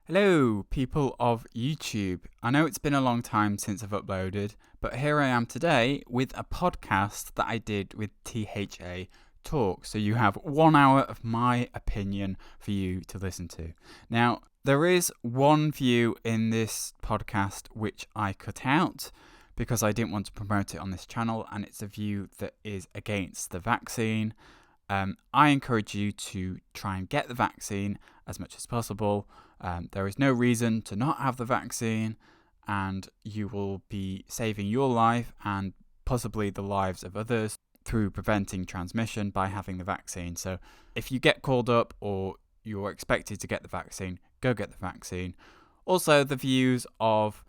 Hello, people of YouTube. I know it's been a long time since I've uploaded, but here I am today with a podcast that I did with THA Talk. So you have 1 hour of my opinion for you to listen to. Now, there is one view in this podcast which I cut out because I didn't want to promote it on this channel, and it's a view that is against the vaccine. I encourage you to try and get the vaccine as much as possible. There is no reason to not have the vaccine, and you will be saving your life and possibly the lives of others through preventing transmission by having the vaccine. So if you get called up or you're expected to get the vaccine, go get the vaccine. Also, the views of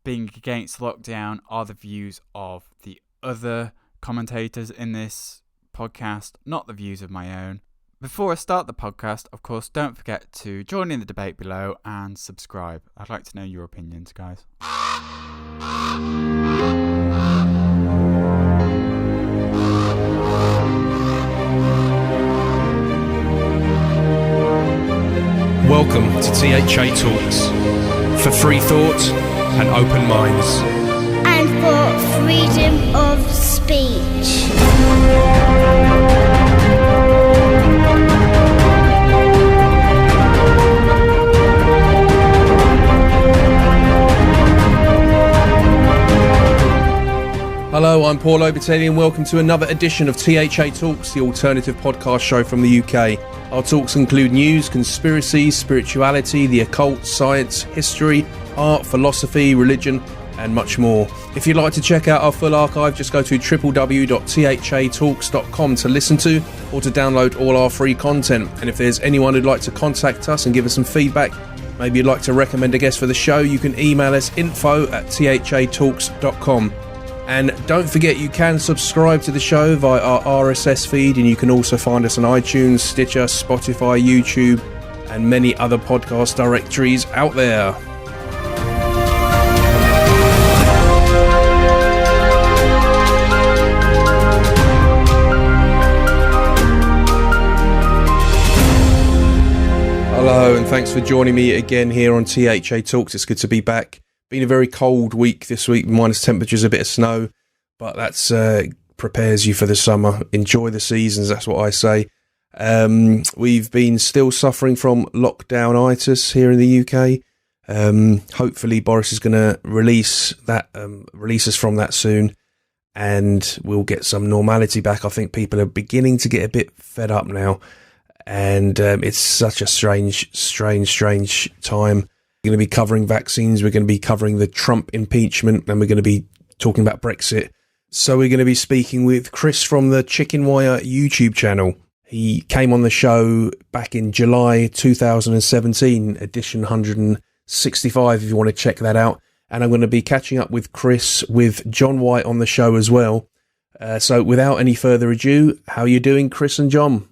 being against lockdown are the views of the other commentators in this podcast, not the views of my own. Before I start the podcast, of course, don't forget to join in the debate below and subscribe. I'd like to know your opinions, guys. Welcome to THA Talks, for free thought and open minds. And for freedom of speech. Hello, I'm Paul Obitelli and welcome to another edition of THA Talks, the alternative podcast show from the UK. Our talks include news, conspiracy, spirituality, the occult, science, history, art, philosophy, religion, and much more. If you'd like to check out our full archive, just go to www.thatalks.com to listen to or to download all our free content. And if there's anyone who'd like to contact us and give us some feedback, maybe you'd like to recommend a guest for the show, you can email us info@thatalks.com. And don't forget, you can subscribe to the show via our RSS feed, and you can also find us on iTunes, Stitcher, Spotify, YouTube, and many other podcast directories out there. Hello, and thanks for joining me again here on THA Talks. It's good to be back. Been a very cold week this week, minus temperatures, a bit of snow, but that's prepares you for the summer. Enjoy the seasons, that's what I say. We've been still suffering from lockdown-itis here in the UK. Hopefully Boris is going to release us from that soon, and we'll get some normality back. I think people are beginning to get a bit fed up now, and it's such a strange time. We're going to be covering vaccines, we're going to be covering the Trump impeachment, and we're going to be talking about Brexit. So we're going to be speaking with Chris from the Chicken Wire YouTube channel. He came on the show back in July 2017, edition 165, if you want to check that out. And I'm going to be catching up with Chris with John White on the show as well. So without any further ado, how are you doing, Chris and John?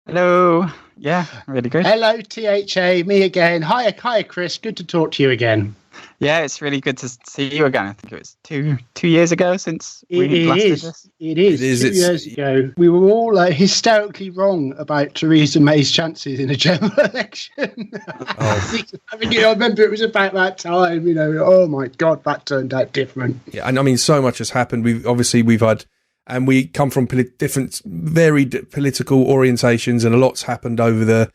Hello. Yeah, really good. Hello, THA, me again. Hi, Chris. Good to talk to you again. Yeah, it's really good to see you again. I think it was two years ago since we last did this. It is. 2 years ago. We were all hysterically wrong about Theresa May's chances in a general election. Oh. I remember it was about that time, oh my God, that turned out different. Yeah, and I mean, so much has happened. We've had, and we come from different, varied political orientations, and a lot's happened over the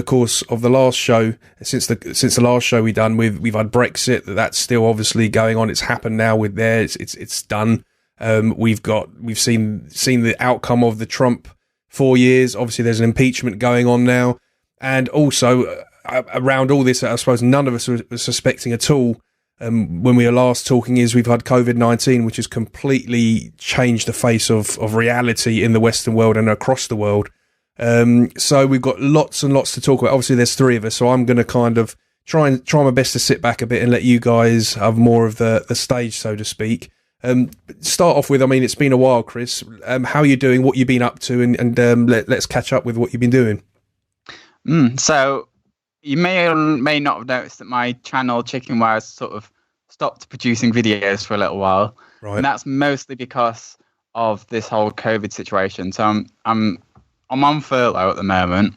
course of the last show. Since the last show we've had Brexit, that's still obviously going on. It's happened now with there. It's done. We've seen the outcome of the Trump 4 years. Obviously, there's an impeachment going on now, and also around all this, I suppose none of us were suspecting at all. When we were last talking, is we've had COVID-19, which has completely changed the face of reality in the Western world and across the world. So we've got lots and lots to talk about. Obviously, there's three of us, so I'm going to kind of try my best to sit back a bit and let you guys have more of the stage, so to speak. Start off with, I mean, it's been a while, Chris. How are you doing? What you've been up to? And let's catch up with what you've been doing. So you may or may not have noticed that my channel Chicken Wire sort of stopped producing videos for a little while, right? And that's mostly because of this whole COVID situation. So I'm on furlough at the moment,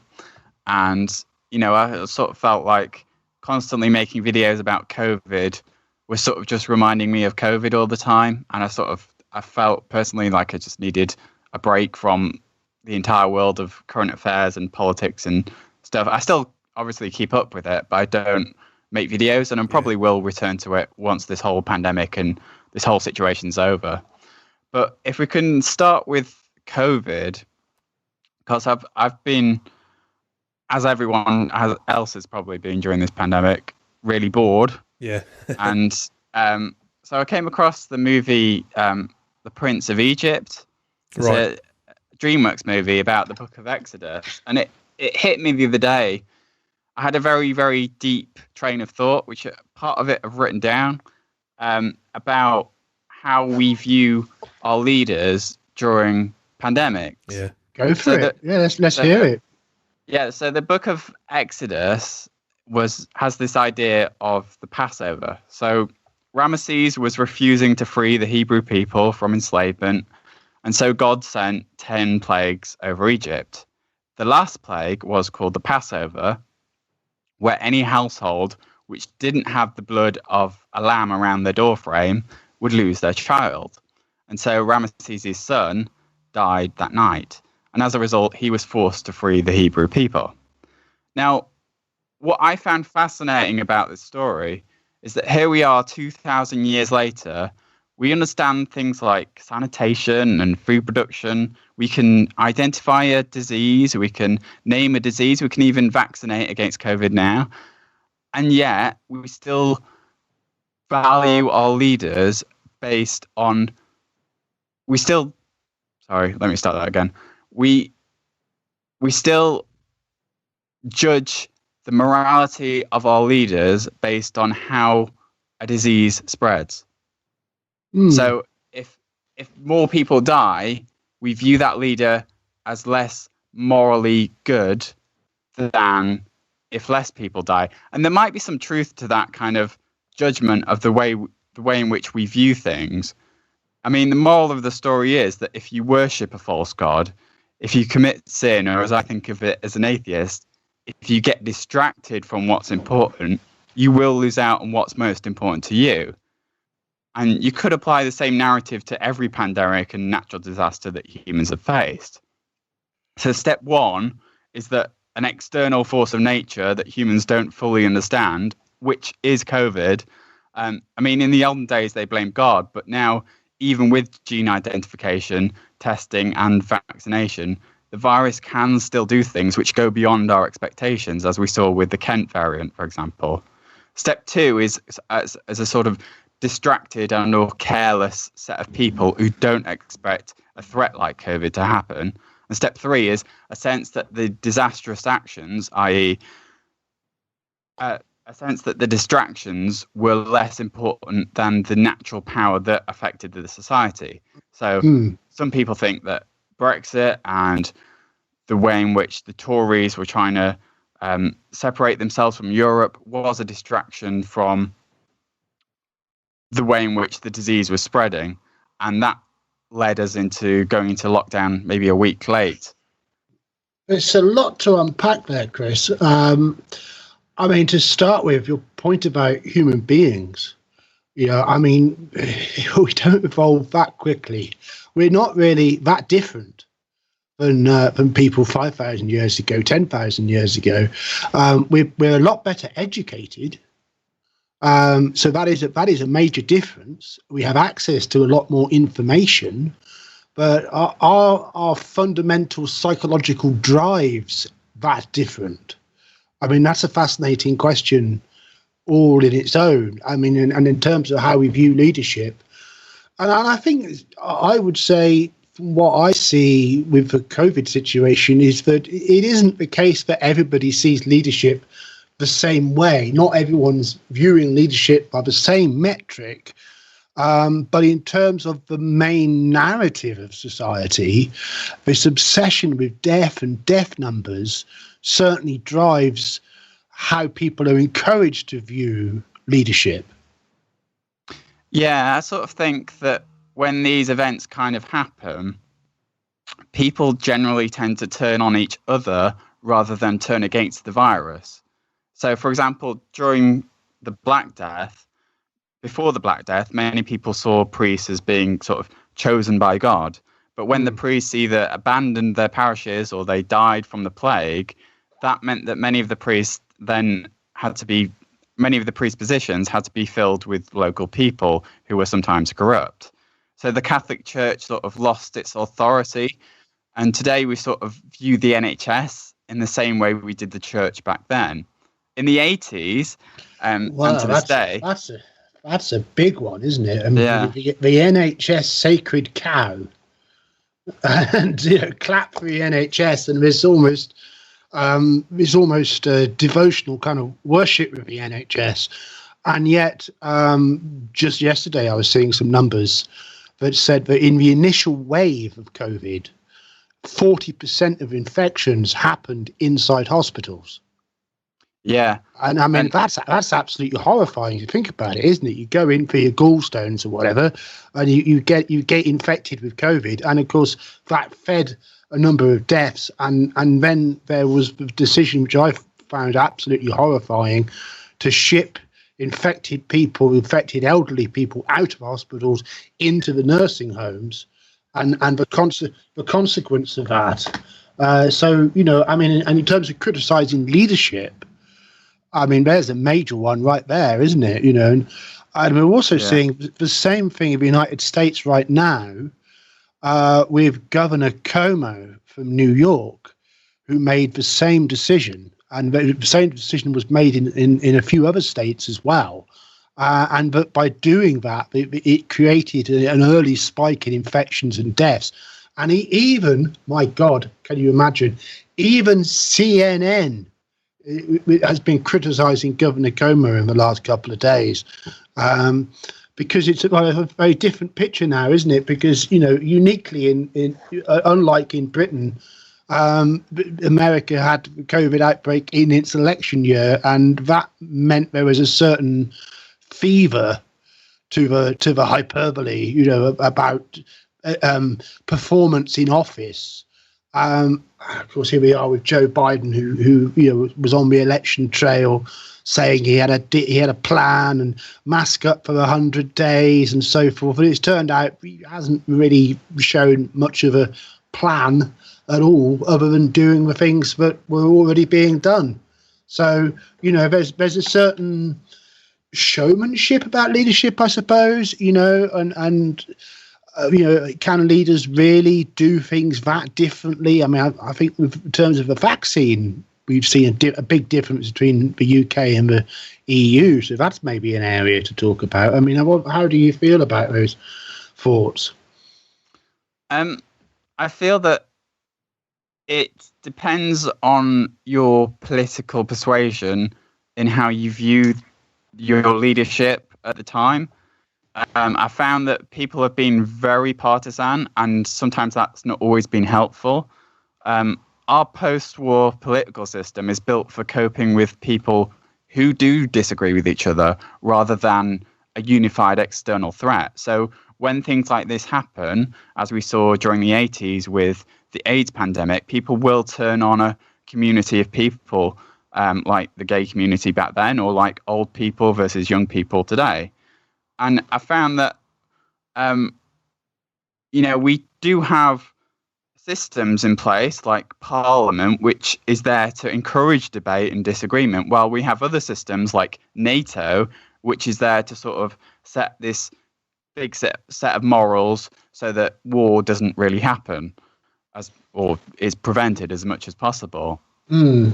and I sort of felt like constantly making videos about COVID was sort of just reminding me of COVID all the time. And I felt personally like I just needed a break from the entire world of current affairs and politics and stuff. I still obviously keep up with it, but I don't make videos, and I probably will return to it once this whole pandemic and this whole situation's over. But if we can start with COVID, because I've been, as everyone else has probably been during this pandemic, really bored. Yeah. And so I came across the movie The Prince of Egypt. It's a DreamWorks movie about the Book of Exodus, and it hit me the other day. I had a very, very deep train of thought, which part of it I've written down, about how we view our leaders during pandemics. Yeah. Go for it. Let's hear it. Yeah, so the Book of Exodus has this idea of the Passover. So Ramesses was refusing to free the Hebrew people from enslavement, and so God sent 10 plagues over Egypt. The last plague was called the Passover, where any household which didn't have the blood of a lamb around their doorframe would lose their child. And so Ramesses' son died that night. And as a result, he was forced to free the Hebrew people. Now, what I found fascinating about this story is that here we are 2,000 years later. We understand things like sanitation and food production. We can identify a disease. We can name a disease. We can even vaccinate against COVID now. And yet we still value our leaders based on, we still judge the morality of our leaders based on how a disease spreads. So if more people die, we view that leader as less morally good than if less people die. And there might be some truth to that kind of judgment of the way in which we view things. I mean, the moral of the story is that if you worship a false god, if you commit sin, or as I think of it as an atheist, if you get distracted from what's important, you will lose out on what's most important to you. And you could apply the same narrative to every pandemic and natural disaster that humans have faced. So step one is that an external force of nature that humans don't fully understand, which is COVID. I mean, in the olden days, they blamed God, but now, even with gene identification, testing, and vaccination, the virus can still do things which go beyond our expectations, as we saw with the Kent variant, for example. Step two is as a sort of distracted and or careless set of people who don't expect a threat like COVID to happen. And step three is a sense that the disastrous actions, i.e., a sense that the distractions were less important than the natural power that affected the society. So some people think that Brexit and the way in which the Tories were trying to separate themselves from Europe was a distraction from the way in which the disease was spreading, and that led us into going into lockdown maybe a week late. It's a lot to unpack there, Chris. I mean, to start with, your point about human beings, I mean, we don't evolve that quickly. We're not really that different than people 5,000 years ago, 10,000 years ago. We're a lot better educated. So that is a major difference. We have access to a lot more information, but are fundamental psychological drives that different? I mean, that's a fascinating question all in its own. I mean, and in terms of how we view leadership, and I think I would say from what I see with the COVID situation is that it isn't the case that everybody sees leadership the same way. Not everyone's viewing leadership by the same metric. But in terms of the main narrative of society, this obsession with death and death numbers certainly drives how people are encouraged to view leadership. Yeah, I sort of think that when these events kind of happen, people generally tend to turn on each other rather than turn against the virus. So, for example, during the Black Death, before the Black Death, many people saw priests as being sort of chosen by God. But when the priests either abandoned their parishes or they died from the plague, that meant that many of the priest positions had to be filled with local people who were sometimes corrupt. So the Catholic Church sort of lost its authority. And today we sort of view the NHS in the same way we did the church back then. In the 80s, and to this day... That's a big one, isn't it? I mean, Yeah. The NHS sacred cow. And, clap for the NHS, and there's almost a devotional kind of worship of the NHS. And yet, just yesterday, I was seeing some numbers that said that in the initial wave of COVID, 40% of infections happened inside hospitals. Yeah. And I mean, that's absolutely horrifying to think about it, isn't it? You go in for your gallstones or whatever, and you get infected with COVID. And of course, that fed a number of deaths. And then there was the decision, which I found absolutely horrifying, to ship infected elderly people out of hospitals into the nursing homes. And the consequence of that. So, I mean, and in terms of criticizing leadership, I mean, there's a major one right there, isn't it? And we're also seeing the same thing in the United States right now with Governor Cuomo from New York, who made the same decision. And the same decision was made in a few other states as well. But by doing that, it created an early spike in infections and deaths. And even, my God, can you imagine, even CNN has been criticizing Governor Cuomo in the last couple of days, because it's a very different picture now, isn't it? Because, uniquely, unlike in Britain, America had the COVID outbreak in its election year, and that meant there was a certain fever to the hyperbole, about performance in office. Of course, here we are with Joe Biden, who was on the election trail, saying he had a plan and mask up for 100 days and so forth. And it's turned out he hasn't really shown much of a plan at all, other than doing the things that were already being done. So, there's a certain showmanship about leadership, I suppose, and can leaders really do things that differently? I mean, I think in terms of the vaccine, we've seen a big difference between the UK and the EU. So that's maybe an area to talk about. I mean, how do you feel about those thoughts? I feel that it depends on your political persuasion in how you view your leadership at the time. I found that people have been very partisan, and sometimes that's not always been helpful. Our post-war political system is built for coping with people who do disagree with each other rather than a unified external threat. So when things like this happen, as we saw during the 80s with the AIDS pandemic, people will turn on a community of people, like the gay community back then, or like old people versus young people today. And I found that, we do have systems in place like Parliament, which is there to encourage debate and disagreement, while we have other systems like NATO, which is there to sort of set this big set of morals so that war doesn't really happen, or is prevented as much as possible.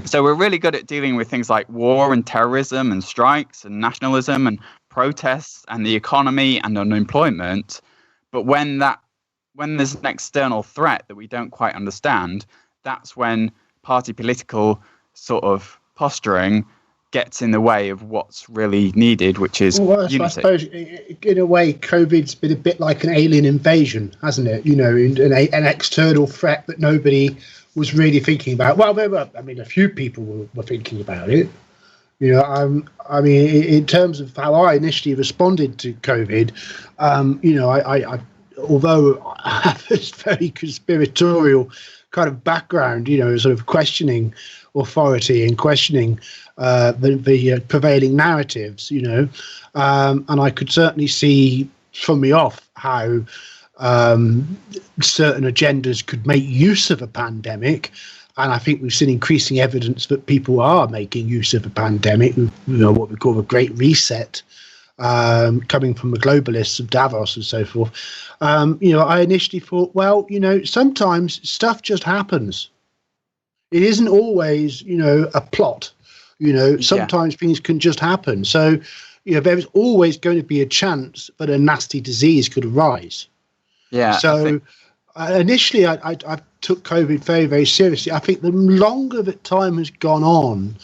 So we're really good at dealing with things like war and terrorism and strikes and nationalism and protests and the economy and unemployment. But when there's an external threat that we don't quite understand, that's when party political sort of posturing gets in the way of what's really needed, which is unity. I suppose, in a way, COVID's been a bit like an alien invasion, hasn't it? An external threat that nobody was really thinking about. Well, a few people were thinking about it. In terms of how I initially responded to COVID, I although I have this very conspiratorial kind of background, sort of questioning authority and questioning the prevailing narratives, and I could certainly see from the off how certain agendas could make use of a pandemic. And I think we've seen increasing evidence that people are making use of a pandemic, what we call the Great Reset, coming from the globalists of Davos and so forth. I initially thought, well, sometimes stuff just happens. It isn't always, a plot. Sometimes things can just happen. So, there is always going to be a chance that a nasty disease could arise. Yeah. So initially, I took COVID very, very seriously. I think the longer that time has gone on,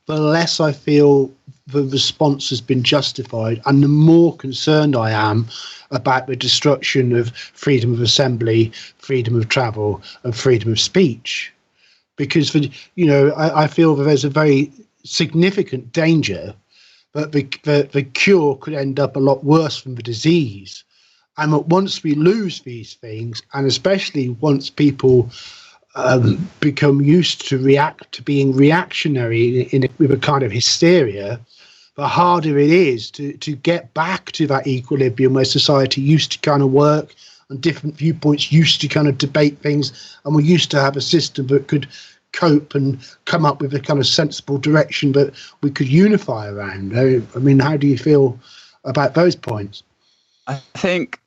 the less I feel the response has been justified, and the more concerned I am about the destruction of freedom of assembly, freedom of travel, and freedom of speech. Because, I feel that there's a very significant danger that the cure could end up a lot worse than the disease. And that once we lose these things, and especially once people become used to being reactionary with a kind of hysteria, the harder it is to get back to that equilibrium where society used to kind of work and different viewpoints used to kind of debate things, and we used to have a system that could cope and come up with a kind of sensible direction that we could unify around. I mean, how do you feel about those points? I think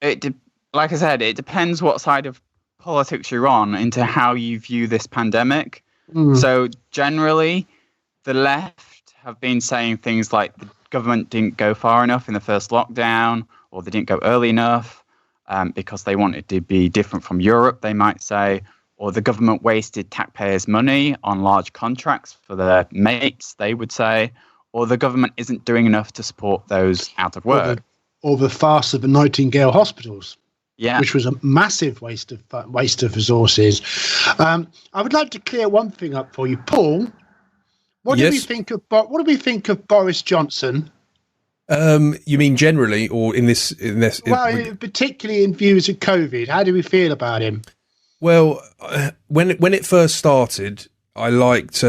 like I said, it depends what side of politics you're on into how you view this pandemic. So generally, the left have been saying things like the government didn't go far enough in the first lockdown, or they didn't go early enough because they wanted to be different from Europe, they might say, or the government wasted taxpayers' money on large contracts for their mates, they would say, or the government isn't doing enough to support those out of work. Or the farce of the Nightingale hospitals, which was a massive waste of resources. I would like to clear one thing up for you, Paul. What do we think of Boris Johnson? You mean generally, or in this? Well, particularly in views of COVID, how do we feel about him? Well, when it first started, I liked.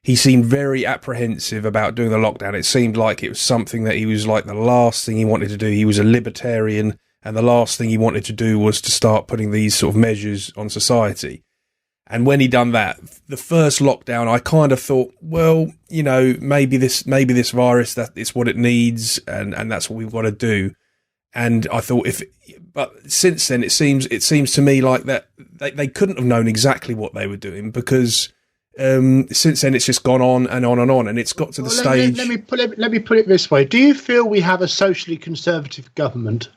He seemed very apprehensive about doing the lockdown. It seemed like it was something that he was like the last thing he wanted to do. He was a libertarian, and the last thing he wanted to do was to start putting these sort of measures on society. And when he done that, the first lockdown, I kind of thought, well, maybe this virus, that it's what it needs, and that's what we've got to do. And I thought but since then, it seems to me like that they couldn't have known exactly what they were doing, because since then it's just gone on and on and on, and it's got to the stage. Let me put it this way: do you feel we have a socially conservative government?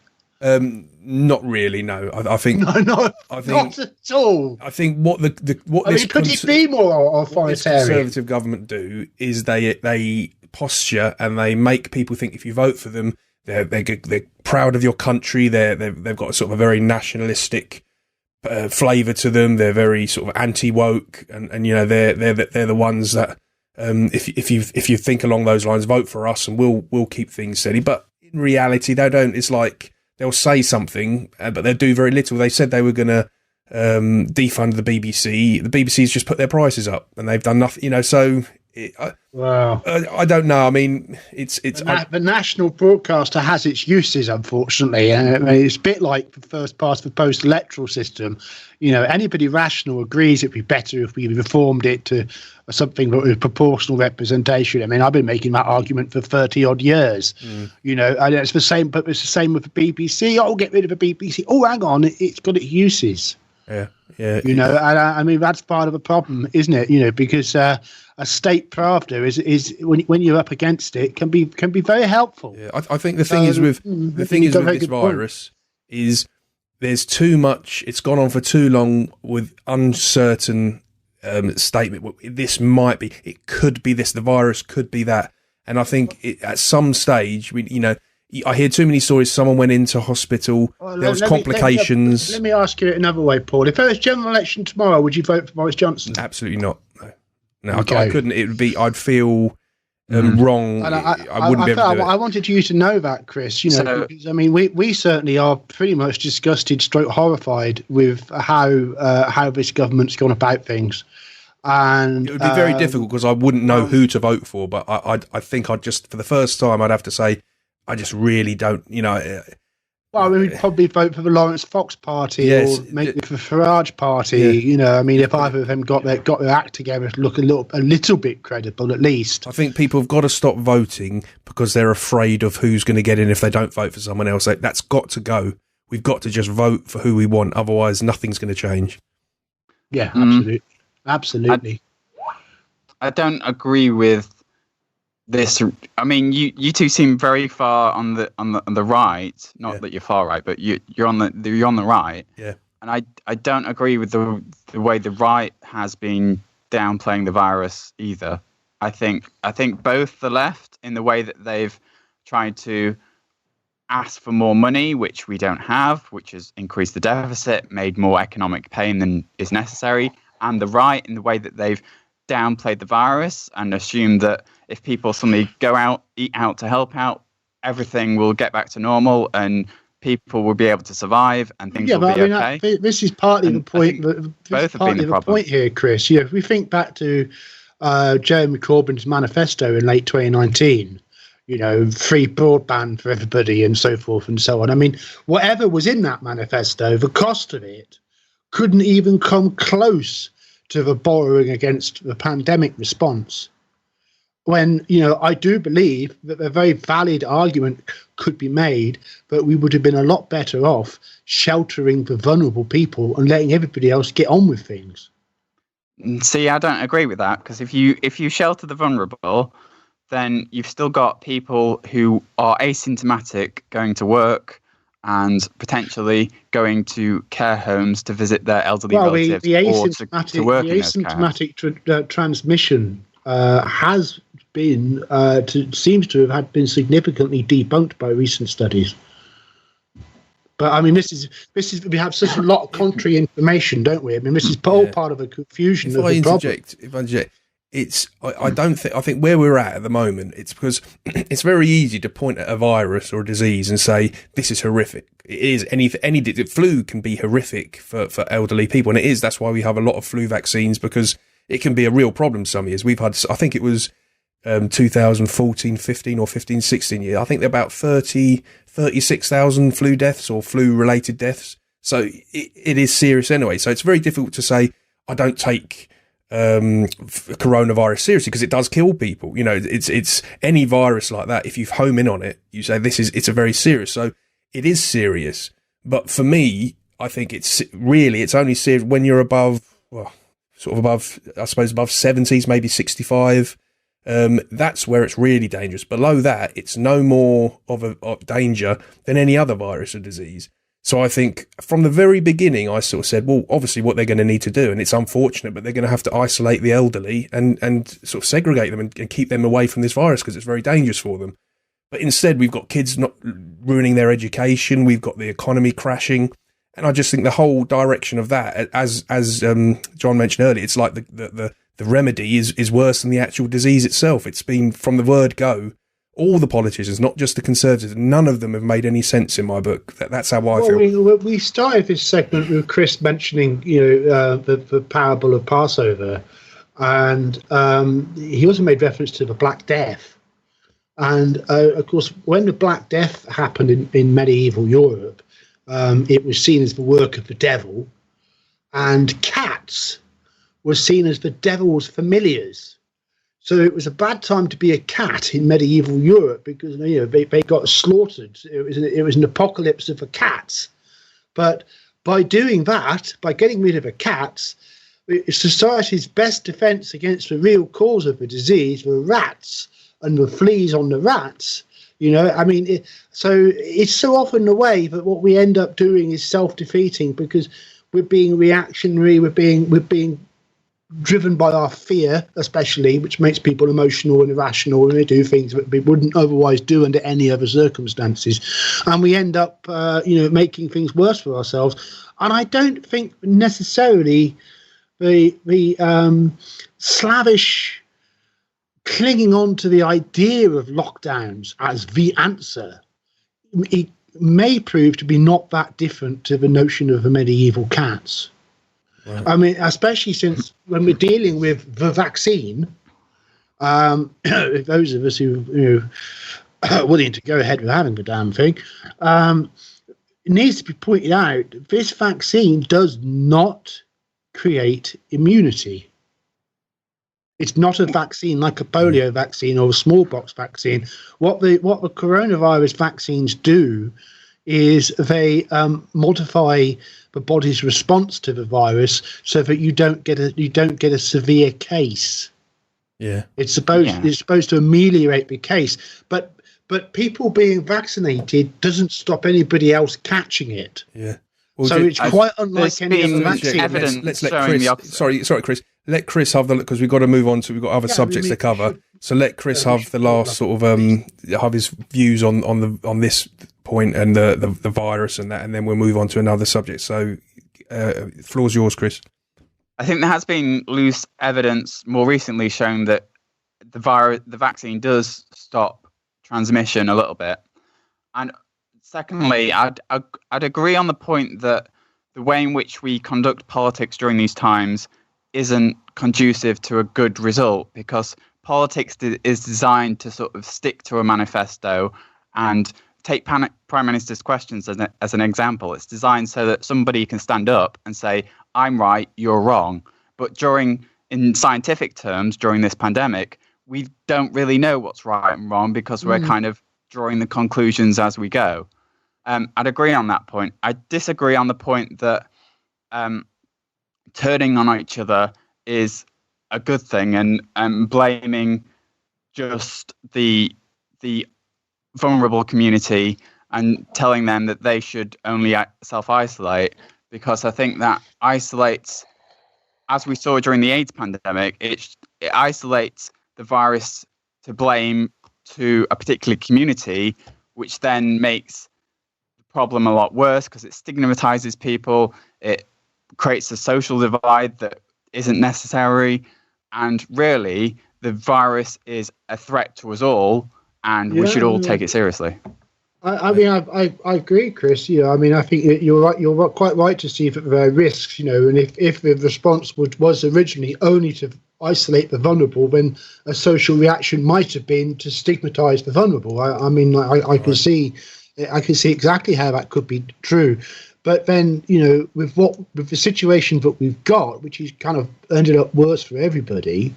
Not really. No, I think no. I think not at all. I think what could it be more authoritarian? Conservative government do is they posture and they make people think if you vote for them, they're proud of your country. They've got sort of a very nationalistic flavour to them. They're very sort of anti-woke, and they're the ones that if you think along those lines, vote for us and we'll keep things steady. But in reality, they don't. It's like they'll say something, but they'll do very little. They said they were going to defund the BBC. The BBC's just put their prices up, and they've done nothing. So. Wow. I don't know. I mean, it's the national broadcaster has its uses, unfortunately. It's a bit like the first past the post electoral system. Anybody rational agrees it'd be better if we reformed it to something that was proportional representation. I mean, I've been making that argument for 30 odd years. And it's the same. But it's the same with the BBC. Oh, get rid of the BBC. Oh, hang on, it's got its uses. Yeah. And I mean that's part of the problem, isn't it? Because a state pravda is when you're up against it can be very helpful. Yeah, I think the thing is with this virus is there's too much. It's gone on for too long with uncertain statement. This might be. It could be this. The virus could be that. And I think at some stage, I hear too many stories. Someone went into hospital. There was complications. Let me ask you it another way, Paul. If there was general election tomorrow, would you vote for Boris Johnson? Absolutely not. No, okay. I couldn't. It would be. I'd feel wrong. I wouldn't be able to do it. I wanted you to know that, Chris. Because, I mean, we certainly are pretty much disgusted, stroke horrified with how this government's gone about things. And It would be very difficult because I wouldn't know who to vote for. But I think I'd just, for the first time, I'd have to say, I just really don't, well, I mean, we'd probably vote for the Lawrence Fox party, Yes, or maybe the Farage party. Yeah. I mean, if either of them got their act together to look a little bit credible, at least. I think people have got to stop voting because they're afraid of who's going to get in if they don't vote for someone else. That's got to go. We've got to just vote for who we want. Otherwise, nothing's going to change. Yeah, absolutely. I don't agree with this. I mean, you two seem very far on the right. Not that you're far right, but you're on the right. Yeah. And I don't agree with the way the right has been downplaying the virus either. I think both the left, in the way that they've tried to ask for more money, which we don't have, which has increased the deficit, made more economic pain than is necessary, and the right in the way that they've downplayed the virus and assumed that if people suddenly go out, eat out to help out, everything will get back to normal and people will be able to survive and things will be okay. This is partly the point. Both have been the problem. Point here, Chris. If we think back to Jeremy Corbyn's manifesto in late 2019, free broadband for everybody and so forth and so on. I mean, whatever was in that manifesto, the cost of it couldn't even come close to the borrowing against the pandemic response. When, I do believe that a very valid argument could be made that we would have been a lot better off sheltering the vulnerable people and letting everybody else get on with things. See, I don't agree with that, because if you shelter the vulnerable, then you've still got people who are asymptomatic going to work and potentially going to care homes to visit their elderly relatives or to work in those care asymptomatic transmission has been seems to have been significantly debunked by recent studies. But I mean, this is we have such a lot of contrary information, don't we? I mean, this is all part of a confusion. If I interject, I think where we're at the moment, it's because it's very easy to point at a virus or a disease and say this is horrific. It is. Any flu can be horrific for elderly people, and it is. That's why we have a lot of flu vaccines, because it can be a real problem some years. We've had, I think it was 2014, 15 or 15, 16 year. I think there are about 36,000 flu deaths or flu related deaths. So it is serious anyway. So it's very difficult to say I don't take coronavirus seriously, because it does kill people. It's any virus like that. If you home in on it, you say it's a very serious. So it is serious. But for me, I think it's only serious when you're above, I suppose above 70s, maybe 65. That's where it's really dangerous. Below that, it's no more of a danger than any other virus or disease. So I think from the very beginning, I sort of said, well, obviously what they're going to need to do, and it's unfortunate, but they're going to have to isolate the elderly and sort of segregate them and keep them away from this virus, because it's very dangerous for them. But instead, we've got kids not ruining their education. We've got the economy crashing. And I just think the whole direction of that, as John mentioned earlier, it's like the remedy is worse than the actual disease itself. It's been, from the word go, all the politicians, not just the Conservatives, none of them have made any sense in my book. That's how I feel. We started this segment with Chris mentioning, the parable of Passover, and he also made reference to the Black Death. And of course, when the Black Death happened in medieval Europe, it was seen as the work of the devil, and cats were seen as the devil's familiars. So it was a bad time to be a cat in medieval Europe, because they got slaughtered. It was an apocalypse of the cats. But by doing that, by getting rid of the cats, society's best defence against the real cause of the disease were rats and the fleas on the rats. So it's so often the way that what we end up doing is self-defeating, because we're being reactionary, we're being driven by our fear, especially, which makes people emotional and irrational, and they do things that we wouldn't otherwise do under any other circumstances, and we end up making things worse for ourselves. And I don't think necessarily the slavish clinging on to the idea of lockdowns as the answer, it may prove to be not that different to the notion of the medieval cats. I mean, especially since when we're dealing with the vaccine, those of us who are willing to go ahead with having the damn thing, it needs to be pointed out, this vaccine does not create immunity. It's not a vaccine like a polio vaccine or a smallpox vaccine. What the coronavirus vaccines do is they modify the body's response to the virus so that you don't get a severe case. Yeah, it's supposed to ameliorate the case, but people being vaccinated doesn't stop anybody else catching it. Yeah. Well, so it's quite unlike any other vaccine. Let's let Chris. Sorry, Chris. Let Chris have the look, because we've got to move on to. We've got other subjects to cover. So let Chris have the last sort of have his views on this point and the virus and that, and then we'll move on to another subject. So, floor's yours, Chris. I think there has been loose evidence more recently showing that the vaccine does stop transmission a little bit, and secondly, I'd agree on the point that the way in which we conduct politics during these times isn't conducive to a good result, because politics is designed to sort of stick to a manifesto. And take Prime Minister's questions as an example. It's designed so that somebody can stand up and say, I'm right, you're wrong. But in scientific terms, during this pandemic, we don't really know what's right and wrong, because we're kind of drawing the conclusions as we go. I'd agree on that point. I disagree on the point that turning on each other is a good thing, and blaming just the vulnerable community and telling them that they should only self-isolate, because I think that isolates, as we saw during the AIDS pandemic, it isolates the virus to blame to a particular community, which then makes the problem a lot worse because it stigmatizes people. It creates a social divide that isn't necessary. And really, the virus is a threat to us all, and we should all take it seriously. I mean, I agree, Chris. I mean, I think you're right. You're quite right to see that there are risks, and if the response was originally only to isolate the vulnerable, then a social reaction might have been to stigmatize the vulnerable. I mean, I can see exactly how that could be true. But then, with the situation that we've got, which is kind of ended up worse for everybody,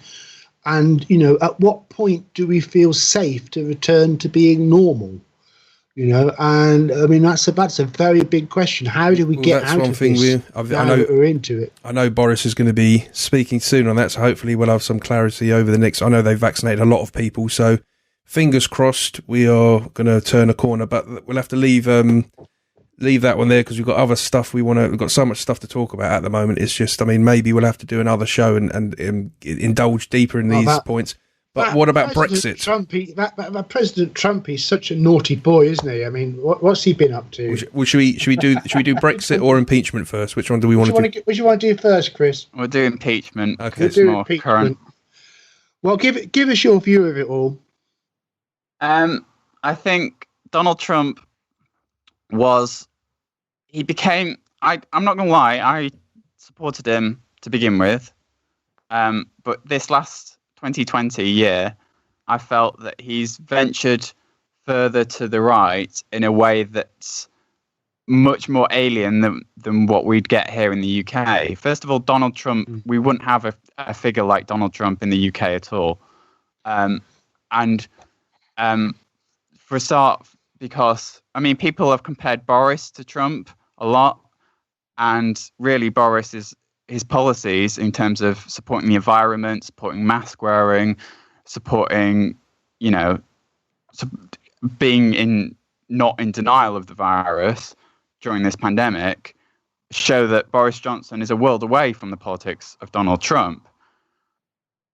and at what point do we feel safe to return to being normal? And I mean that's a very big question. How do we get out of this? We're into it. I know Boris is going to be speaking soon on that, so hopefully we'll have some clarity over the next. I know they've vaccinated a lot of people, so fingers crossed we are going to turn a corner. But we'll have to leave that one there because we've got other stuff we've got so much stuff to talk about at the moment. It's just, I mean, maybe we'll have to do another show and indulge deeper in these points. But what about Brexit? President Trump, he's such a naughty boy, isn't he? I mean, what's he been up to? Well, should we do Brexit or impeachment first? Which one do we want to do? Which you want to do first, Chris? We'll do impeachment. Okay, it's more current. Well, give us your view of it all. I think Donald Trump became. I'm not gonna lie, I supported him to begin with, but this last 2020 year, I felt that he's ventured further to the right in a way that's much more alien than what we'd get here in the UK. First of all, Donald Trump, we wouldn't have a figure like Donald Trump in the UK at all. For a start, because, I mean, people have compared Boris to Trump a lot, and really Boris is his policies in terms of supporting the environment, supporting mask wearing, supporting, being not in denial of the virus during this pandemic, show that Boris Johnson is a world away from the politics of Donald Trump.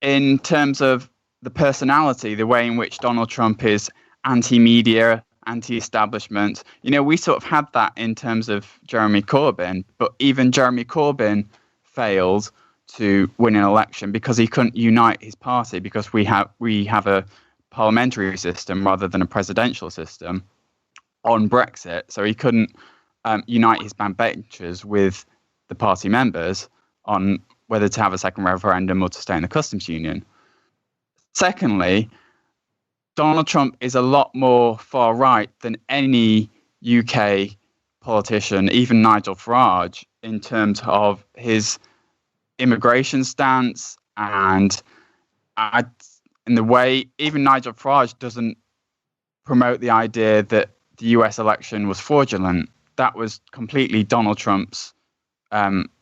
In terms of the personality, the way in which Donald Trump is anti-media, anti-establishment, we sort of had that in terms of Jeremy Corbyn, but even Jeremy Corbyn failed to win an election because he couldn't unite his party, because we have a parliamentary system rather than a presidential system on Brexit. So he couldn't unite his backbenchers with the party members on whether to have a second referendum or to stay in the customs union. Secondly, Donald Trump is a lot more far right than any UK politician, even Nigel Farage, in terms of his immigration stance and in the way even Nigel Farage doesn't promote the idea that the US election was fraudulent. That was completely Donald Trump's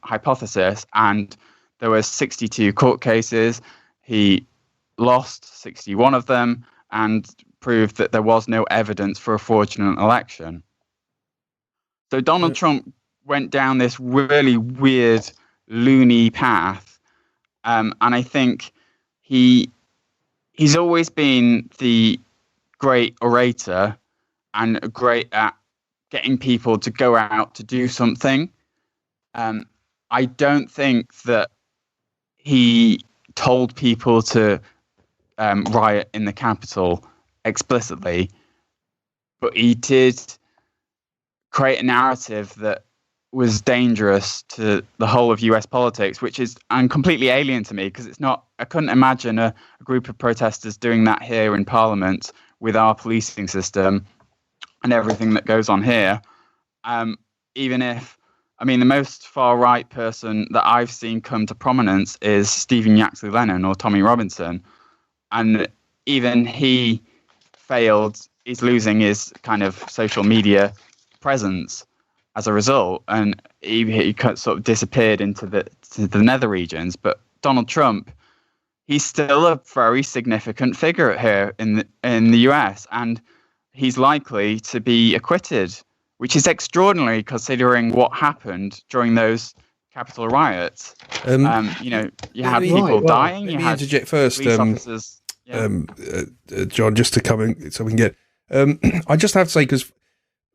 hypothesis, and there were 62 court cases. He lost 61 of them and proved that there was no evidence for a fraudulent election. So Donald Trump went down this really weird, loony path, and I think he's always been the great orator and great at getting people to go out to do something. I don't think that he told people to riot in the Capitol explicitly, but he did create a narrative that was dangerous to the whole of US politics, which is completely alien to me, because it's not. I couldn't imagine a group of protesters doing that here in Parliament with our policing system and everything that goes on here. Even if, I mean, the most far right person that I've seen come to prominence is Stephen Yaxley Lennon or Tommy Robinson, and even he failed. He's losing his kind of social media presence as a result, and he sort of disappeared into the nether regions. But Donald Trump, he's still a very significant figure here in the US, and he's likely to be acquitted, which is extraordinary considering what happened during those Capitol riots. You had people dying. Let me interject first, police officers. Yeah. John, just to come in so we can get. I just have to say, because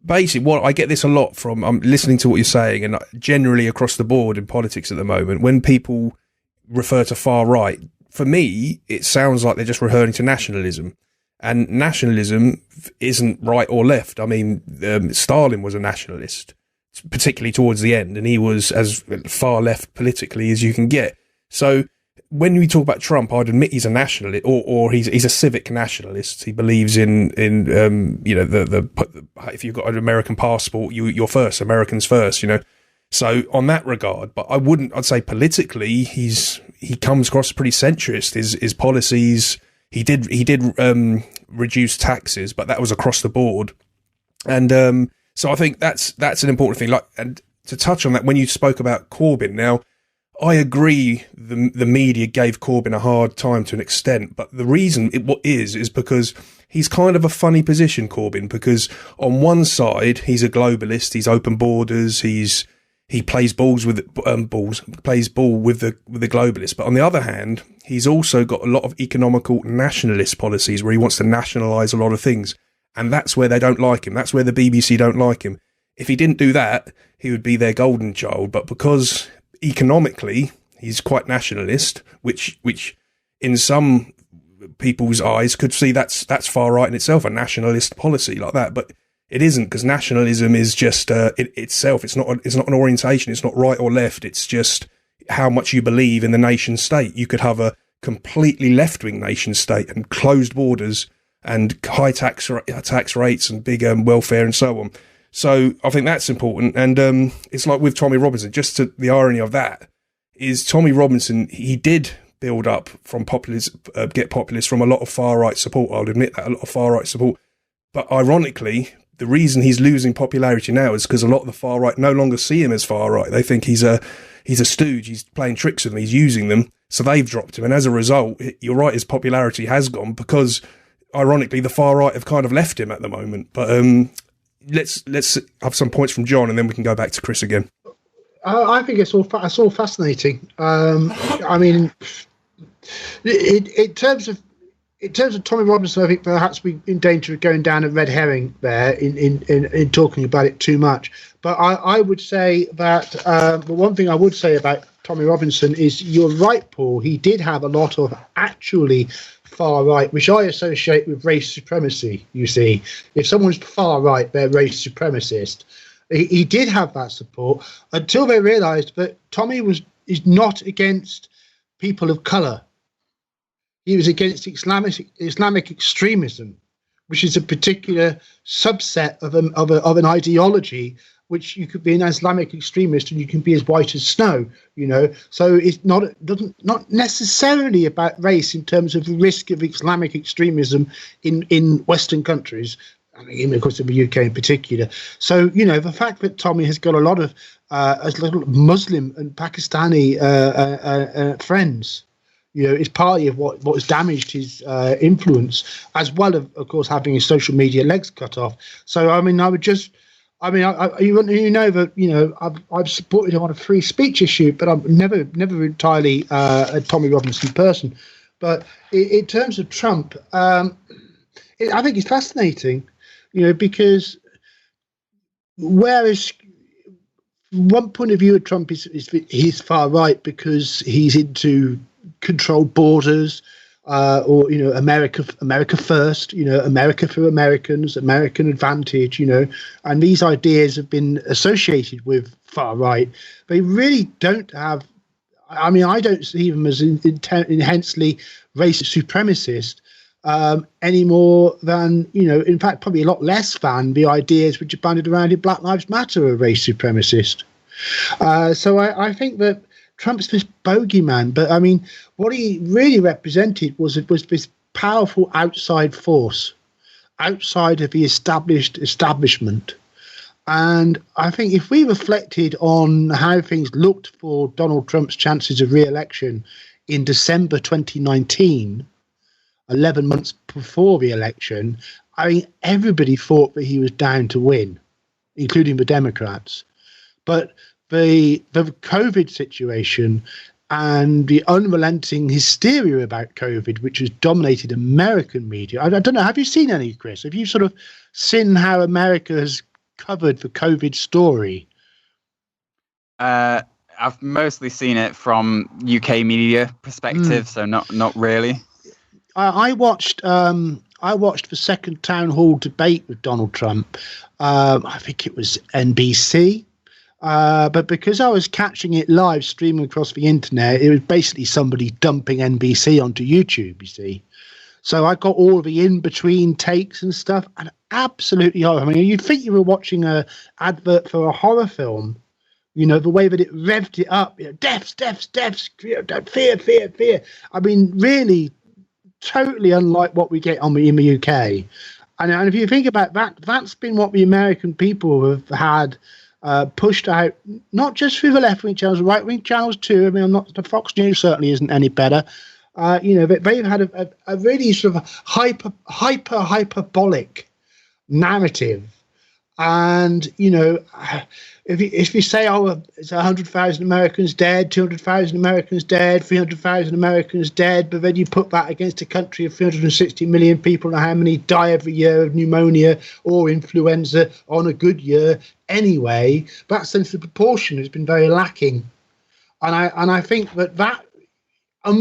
basically, I get this a lot from, I'm listening to what you're saying, and generally across the board in politics at the moment, when people refer to far right, for me, it sounds like they're just referring to nationalism. And nationalism isn't right or left. I mean, Stalin was a nationalist, particularly towards the end, and he was as far left politically as you can get. So when we talk about Trump, I'd admit he's a nationalist, or he's a civic nationalist. He believes in if you've got an American passport, you're first, Americans first, So on that regard, but I'd say politically, he comes across pretty centrist. His policies, he did reduce taxes, but that was across the board. And so I think that's an important thing. And to touch on that, when you spoke about Corbyn, now I agree the media gave Corbyn a hard time to an extent, but the reason is because he's kind of a funny position, Corbyn, because on one side he's a globalist, he's open borders, he plays ball with the globalists, but on the other hand, he's also got a lot of economical nationalist policies where he wants to nationalise a lot of things, and that's where they don't like him. That's where the BBC don't like him. If he didn't do that, he would be their golden child, but because economically he's quite nationalist, which in some people's eyes could see that's far right in itself, a nationalist policy like that, but it isn't, because nationalism is just itself. It's not an orientation. It's not right or left. It's just how much you believe in the nation state. You could have a completely left-wing nation state and closed borders and high tax rates and big welfare and so on. So I think that's important. And it's like with Tommy Robinson, the irony of that is Tommy Robinson, he did build up from get populists from a lot of far-right support. I'll admit that, a lot of far-right support. But ironically, the reason he's losing popularity now is because a lot of the far-right no longer see him as far-right. They think he's a stooge, he's playing tricks with them, he's using them, so they've dropped him. And as a result, you're right, his popularity has gone because, ironically, the far-right have kind of left him at the moment. But let's have some points from John, and then we can go back to Chris again. I think it's all fascinating. I mean, in terms of Tommy Robinson, I think perhaps we're in danger of going down a red herring there in talking about it too much. But I would say that the one thing I would say about Tommy Robinson is you're right, Paul. He did have a lot of actually far right, which I associate with race supremacy. You see, if someone's far right, they're race supremacist. He did have that support until they realised that Tommy was is not against people of color. He was against Islamic extremism, which is a particular subset of an ideology, which you could be an Islamic extremist and you can be as white as snow, So it's not necessarily about race in terms of the risk of Islamic extremism in Western countries. I mean, of course, in the UK in particular. So, the fact that Tommy has got a lot of Muslim and Pakistani friends, is partly of what has damaged his influence, as well as, of course, having his social media legs cut off. So, I mean, I've supported him on a free speech issue, but I'm never entirely a Tommy Robinson person. But in terms of Trump, I think it's fascinating, because whereas one point of view of Trump is he's far right because he's into controlled borders, or America first, America for Americans, American advantage, and these ideas have been associated with far right. They really don't have. I mean, I don't see them as intensely racist supremacist any more than in fact, probably a lot less than the ideas which are banded around in Black Lives Matter are race supremacist. So I think that Trump's this bogeyman, but I mean, what he really represented was this powerful outside force, outside of the establishment. And I think if we reflected on how things looked for Donald Trump's chances of re-election in December 2019, 11 months before the election, I mean, everybody thought that he was down to win, including the Democrats. But the COVID situation and the unrelenting hysteria about COVID, which has dominated American media. I don't know. Have you seen any, Chris? Have you sort of seen how America has covered the COVID story? I've mostly seen it from UK media perspective, so not really. I watched the second town hall debate with Donald Trump. I think it was NBC. But because I was catching it live streaming across the internet, it was basically somebody dumping NBC onto YouTube, you see. So I got all the in-between takes and stuff, and absolutely horrible. I mean, you'd think you were watching an advert for a horror film, the way that it revved it up, deaths, fear. I mean, really, totally unlike what we get in the UK. And if you think about that, that's been what the American people have had pushed out, not just through the left-wing channels, right-wing channels too. I mean, the Fox News certainly isn't any better. They've had a really sort of hyperbolic narrative. And, if you say, it's 100,000 Americans dead, 200,000 Americans dead, 300,000 Americans dead, but then you put that against a country of 360 million people and how many die every year of pneumonia or influenza on a good year anyway, that sense of proportion has been very lacking. And I think that I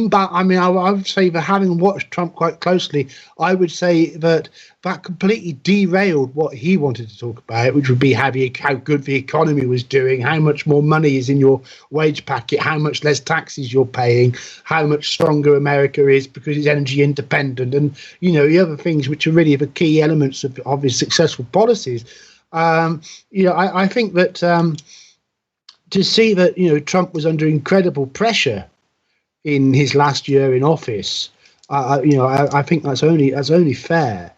would say that having watched Trump quite closely, I would say that completely derailed what he wanted to talk about, which would be how good the economy was doing, how much more money is in your wage packet, how much less taxes you're paying, how much stronger America is because it's energy independent, and the other things which are really the key elements of his successful policies. I think that to see that Trump was under incredible pressure in his last year in office, I think that's only fair.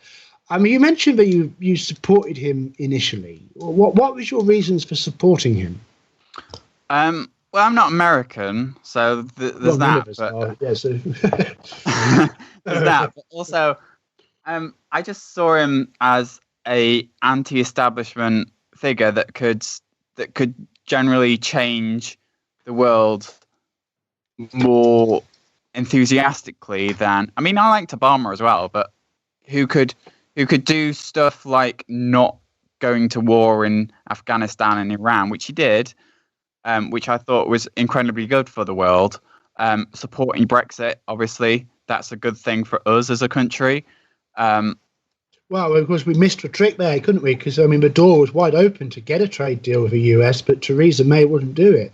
I mean, you mentioned that you supported him initially. What was your reasons for supporting him? Well, I'm not American, so there's that. There's that. But also, I just saw him as a anti-establishment figure that could generally change the world more enthusiastically than, I mean, I liked Obama as well, but who could do stuff like not going to war in Afghanistan and Iran, which he did, which I thought was incredibly good for the world. Supporting Brexit, obviously, that's a good thing for us as a country. Well, of course, we missed a trick there, couldn't we? Because, I mean, the door was wide open to get a trade deal with the US, but Theresa May wouldn't do it.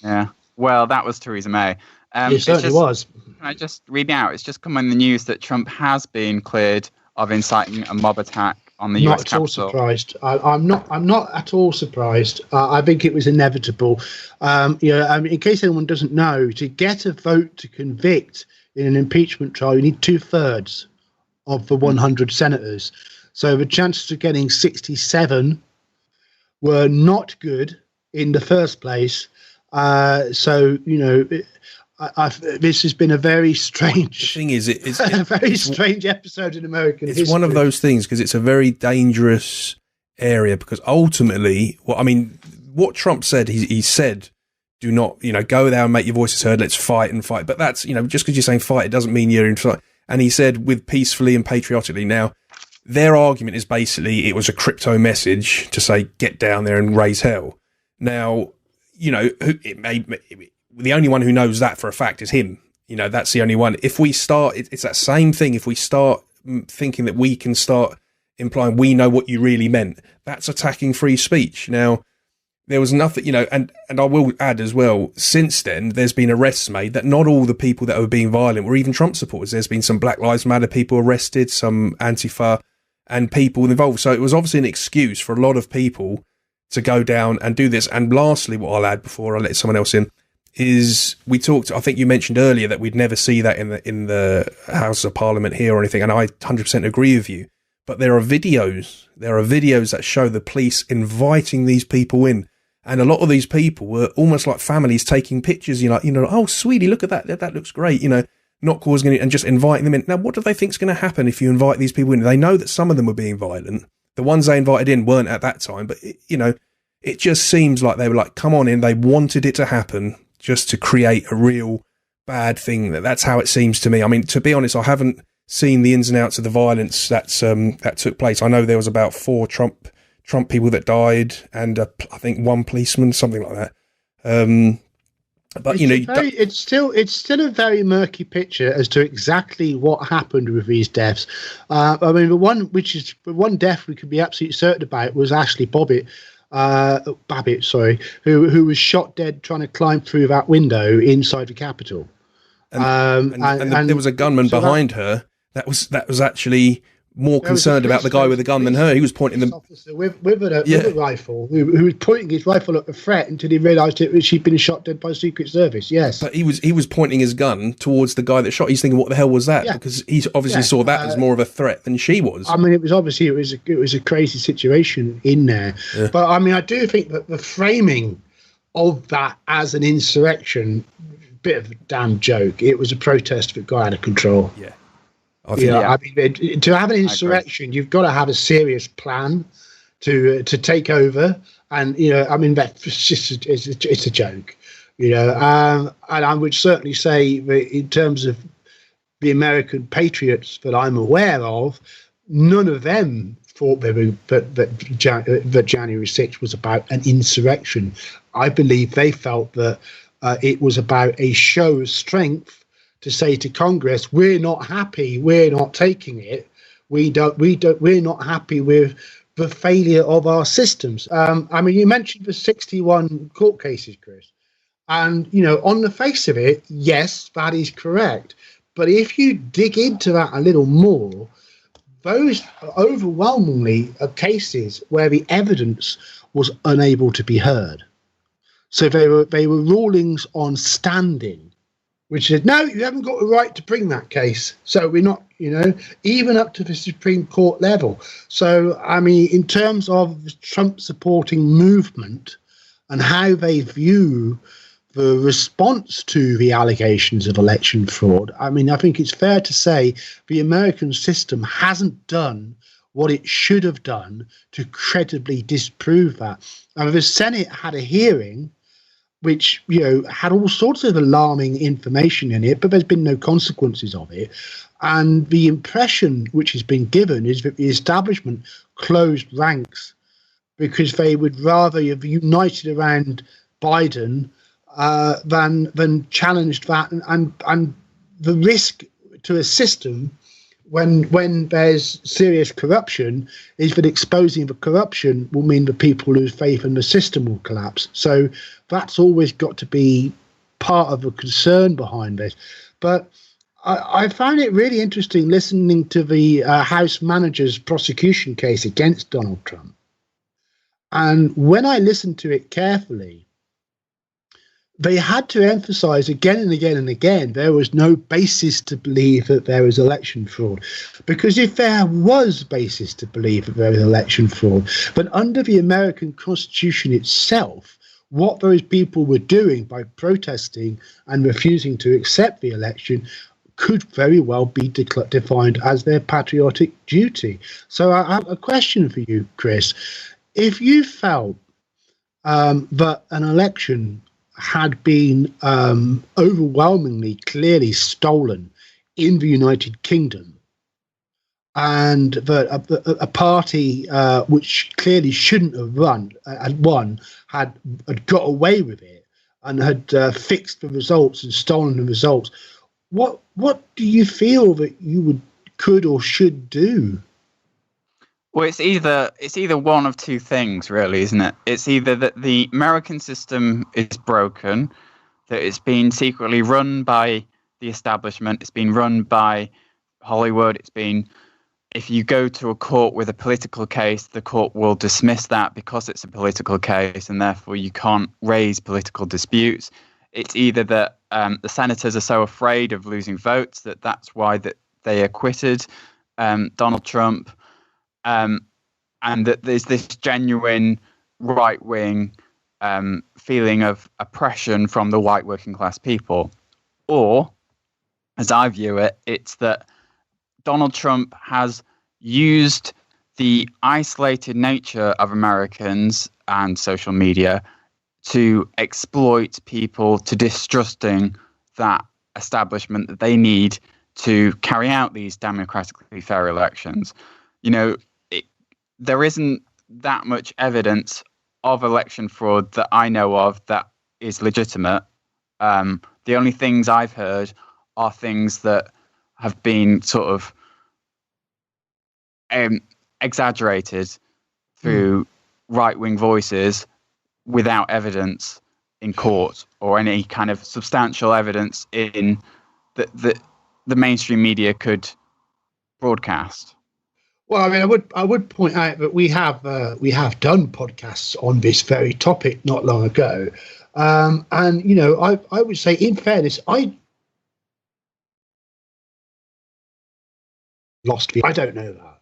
Yeah. Well, that was Theresa May. It certainly was. Can I just read it out? It's just come in the news that Trump has been cleared of inciting a mob attack on the US Capitol. Not at all surprised. I'm not at all surprised. I think it was inevitable. In case anyone doesn't know, to get a vote to convict in an impeachment trial, you need 2/3 of the 100 senators. So the chances of getting 67 were not good in the first place. This has been a very strange. The thing is, it's a very strange episode in American history. It's one of those things because it's a very dangerous area. Because ultimately, what Trump said, he said, "Do not, go there and make your voices heard. Let's fight and fight." But that's, just because you're saying fight, it doesn't mean you're in fight. And he said, with peacefully and patriotically. Now, their argument is basically it was a crypto message to say get down there and raise hell. Now, the only one who knows that for a fact is him. That's the only one. If we start, it's that same thing. If we start thinking that we can start implying we know what you really meant, that's attacking free speech. Now, there was nothing, and I will add as well, since then, there's been arrests made that not all the people that were being violent were even Trump supporters. There's been some Black Lives Matter people arrested, some Antifa and people involved. So it was obviously an excuse for a lot of people to go down and do this. And lastly, what I'll add before I let someone else in, is we talked, I think you mentioned earlier that we'd never see that in the House of Parliament here or anything, and I 100% agree with you. But there are videos that show the police inviting these people in, and a lot of these people were almost like families taking pictures. Oh, sweetie, look at that looks great. Not causing any, and just inviting them in. Now, what do they think's going to happen if you invite these people in? They know that some of them were being violent. The ones they invited in weren't at that time, but it just seems like they were like, come on in. They wanted it to happen just to create a real bad thing. That's how it seems to me. I mean, to be honest, I haven't seen the ins and outs of the violence that took place. I know there was about 4 Trump people that died, and I think 1 policeman, something like that. But it's still a very murky picture as to exactly what happened with these deaths. The one death we could be absolutely certain about was Ashley Babbitt, who was shot dead trying to climb through that window inside the Capitol. And there was a gunman behind her that was actually more concerned about the guy with the gun than her. He was pointing them officer with a rifle who was pointing his rifle at the threat until he realised she'd been shot dead by the Secret Service. Yes, but he was pointing his gun towards the guy that shot. He's thinking, what the hell was that? Yeah. Because he obviously saw that as more of a threat than she was. I mean, it was a crazy situation in there. Yeah. But I mean, I do think that the framing of that as an insurrection, bit of a damn joke. It was a protest that got out of control. Yeah. I mean, to have an insurrection, you've got to have a serious plan to take over, and it's a joke, and I would certainly say that in terms of the American patriots that I'm aware of, none of them thought that January 6th was about an insurrection. I believe they felt that it was about a show of strength to say to Congress, we're not happy, we're not taking it, we're not happy with the failure of our systems. You mentioned the 61 court cases, Chris, and on the face of it, yes, that is correct. But if you dig into that a little more, those overwhelmingly are cases where the evidence was unable to be heard. So they were rulings on standing, which said, no, you haven't got the right to bring that case. So we're not, even up to the Supreme Court level. So, I mean, in terms of the Trump supporting movement and how they view the response to the allegations of election fraud, I mean, I think it's fair to say the American system hasn't done what it should have done to credibly disprove that. And the Senate had a hearing which had all sorts of alarming information in it, but there's been no consequences of it. And the impression which has been given is that the establishment closed ranks because they would rather have united around Biden than challenged that. And the risk to a system when there's serious corruption is that exposing the corruption will mean that people lose faith and the system will collapse. So that's always got to be part of a concern behind this. But I found it really interesting listening to the House manager's prosecution case against Donald Trump. And when I listened to it carefully, they had to emphasize again and again and again there was no basis to believe that there was election fraud. Because if there was basis to believe that there was election fraud, but under the American Constitution itself, what those people were doing by protesting and refusing to accept the election could very well be defined as their patriotic duty. So I have a question for you, Chris. If you felt that an election had been overwhelmingly, clearly stolen in the United Kingdom, and that a party which clearly shouldn't have had got away with it and had fixed the results and stolen the results, what do you feel that you could or should do? Well, it's either one of two things, really, isn't it? It's either that the American system is broken, that it's been secretly run by the establishment, it's been run by Hollywood, if you go to a court with a political case, the court will dismiss that because it's a political case, and therefore you can't raise political disputes. It's either that the senators are so afraid of losing votes that's why that they acquitted Donald Trump. And that there's this genuine right-wing feeling of oppression from the white working class people. Or, as I view it, it's that Donald Trump has used the isolated nature of Americans and social media to exploit people to distrusting that establishment that they need to carry out these democratically fair elections. There isn't that much evidence of election fraud that I know of that is legitimate. The only things I've heard are things that have been sort of exaggerated through right-wing voices without evidence in court or any kind of substantial evidence in that the mainstream media could broadcast. Well, I mean, I would point out that we have done podcasts on this very topic not long ago, and I would say, in fairness, I don't know that.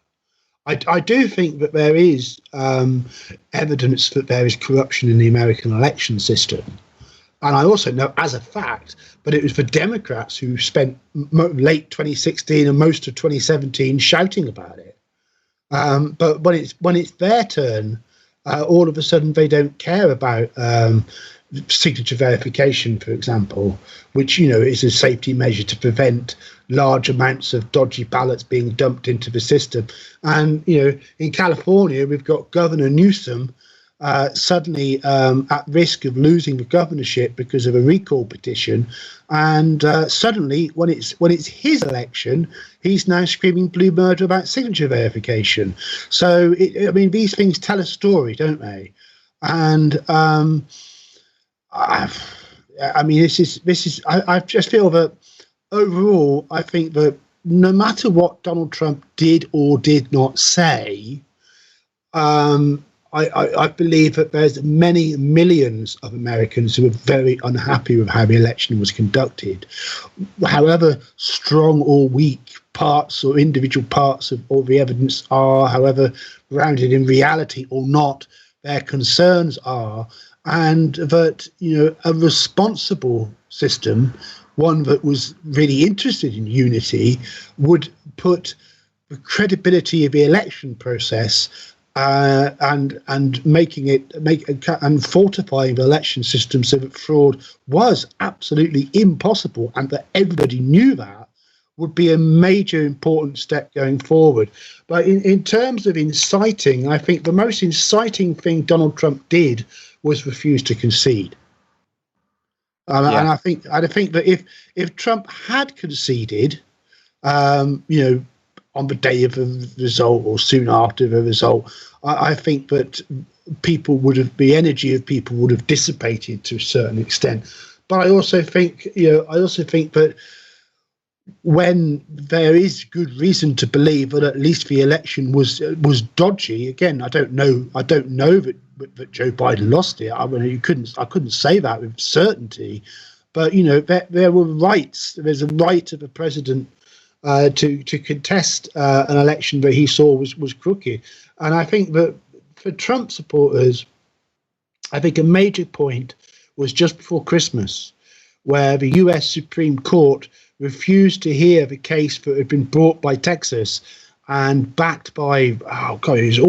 I do think that there is evidence that there is corruption in the American election system. And I also know as a fact that it was the Democrats who spent late 2016 and most of 2017 shouting about it. But when it's their turn, all of a sudden they don't care about signature verification, for example, which is a safety measure to prevent large amounts of dodgy ballots being dumped into the system. And in California, we've got Governor Newsom suddenly at risk of losing the governorship because of a recall petition, and suddenly when it's his election, he's now screaming blue murder about signature verification. So these things tell a story, don't they? And I just feel that overall, I think that no matter what Donald Trump did or did not say, I believe that there's many millions of Americans who are very unhappy with how the election was conducted. However strong or weak parts or individual parts of all the evidence are, however grounded in reality or not their concerns are, and that a responsible system, one that was really interested in unity, would put the credibility of the election process and fortifying the election system so that fraud was absolutely impossible, and that everybody knew that, would be a major important step going forward. But in terms of inciting, I think the most inciting thing Donald Trump did was refuse to concede. And I think that if Trump had conceded, on the day of the result or soon after the result, I think that the energy of people would have dissipated to a certain extent. But I also think, that when there is good reason to believe that at least the election was dodgy. Again, I don't know that Joe Biden lost it. I mean, I couldn't say that with certainty. But there were rights. There's a right of a president to contest an election that he saw was crooked. And I think that for Trump supporters, I think a major point was just before Christmas, where the U.S. Supreme Court refused to hear the case that had been brought by Texas and backed by, it was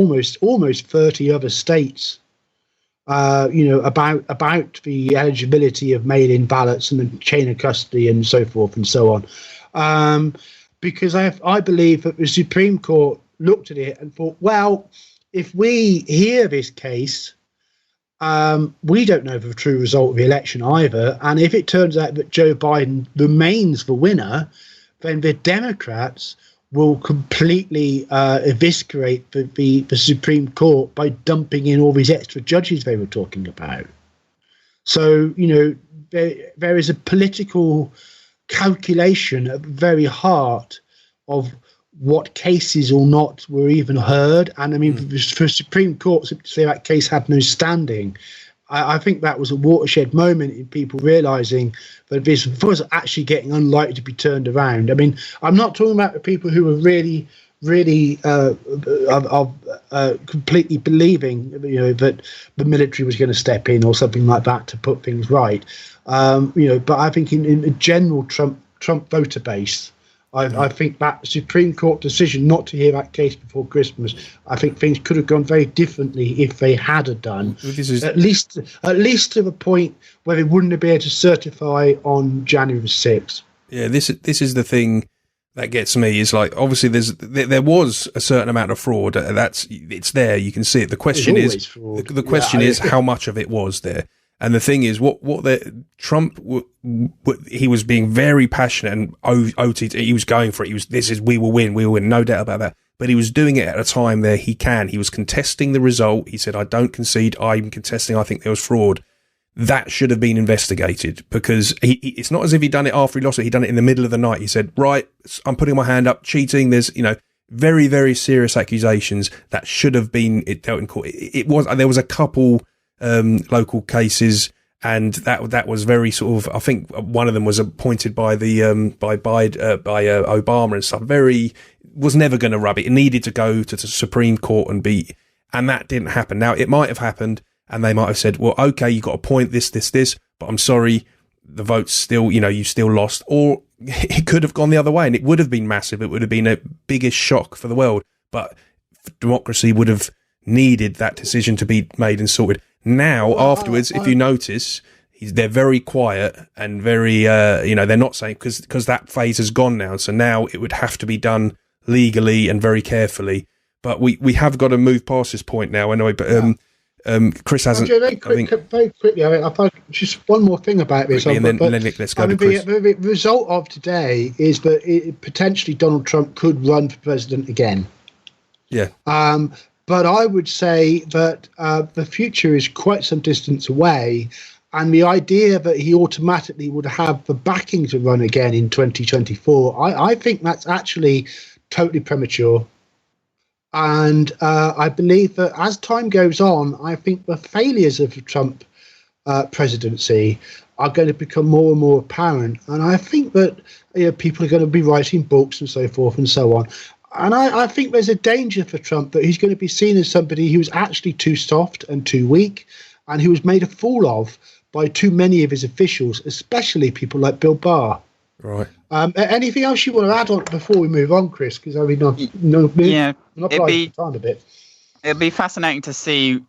almost 30 other states, about the eligibility of mail-in ballots and the chain of custody and so forth and so on. Because I believe that the Supreme Court looked at it and thought, well, if we hear this case, we don't know the true result of the election either. And if it turns out that Joe Biden remains the winner, then the Democrats will completely eviscerate the Supreme Court by dumping in all these extra judges they were talking about. So, there is a political calculation at the very heart of what cases or not were even heard. And I mean, for Supreme Court to say that case had no standing, I think that was a watershed moment in people realizing that this was actually getting unlikely to be turned around. I mean, I'm not talking about the people who were really completely believing, that the military was going to step in or something like that to put things right. But I think in a general Trump voter base, I think that Supreme Court decision not to hear that case before Christmas, I think things could have gone very differently if they had done. At least to the point where they wouldn't have been able to certify on January 6th. Yeah, this is the thing that gets me, is like, obviously there was a certain amount of fraud. It's there, you can see it. The question is how much of it was there. And the thing is, Trump, he was being very passionate and OTT, he was going for it. We will win, no doubt about that. But he was doing it at a time there he was contesting the result. He said, I don't concede, I'm contesting, I think there was fraud. That should have been investigated, because it's not as if he'd done it after he lost it. He'd done it in the middle of the night. He said, right, I'm putting my hand up, cheating. There's, very, very serious accusations that should have been dealt in court. There was a couple local cases, and that was very sort of, I think one of them was appointed by by Obama and stuff. Was never going to rub it. It needed to go to the Supreme Court and that didn't happen. Now, it might have happened, and they might have said, well, okay, you got a point, this, but I'm sorry, the vote's still, you still lost. Or it could have gone the other way, and it would have been massive. It would have been a biggest shock for the world, but democracy would have needed that decision to be made and sorted. Now, afterwards, if you notice, they're very quiet and very, they're not saying, because that phase has gone now. So now it would have to be done legally and very carefully. But we have got to move past this point now anyway. But Chris hasn't. Very quickly, I find just one more thing about this. And then let's go to Chris. The result of today is that potentially Donald Trump could run for president again. Yeah. But I would say that the future is quite some distance away, and the idea that he automatically would have the backing to run again in 2024, I think that's actually totally premature. And I believe that as time goes on, I think the failures of the Trump presidency are going to become more and more apparent. And I think that people are going to be writing books and so forth and so on. And I think there's a danger for Trump that he's going to be seen as somebody who's actually too soft and too weak, and who was made a fool of by too many of his officials, especially people like Bill Barr. Right. Anything else you want to add on before we move on, Chris? Because I mean, time a bit. It'll be fascinating to see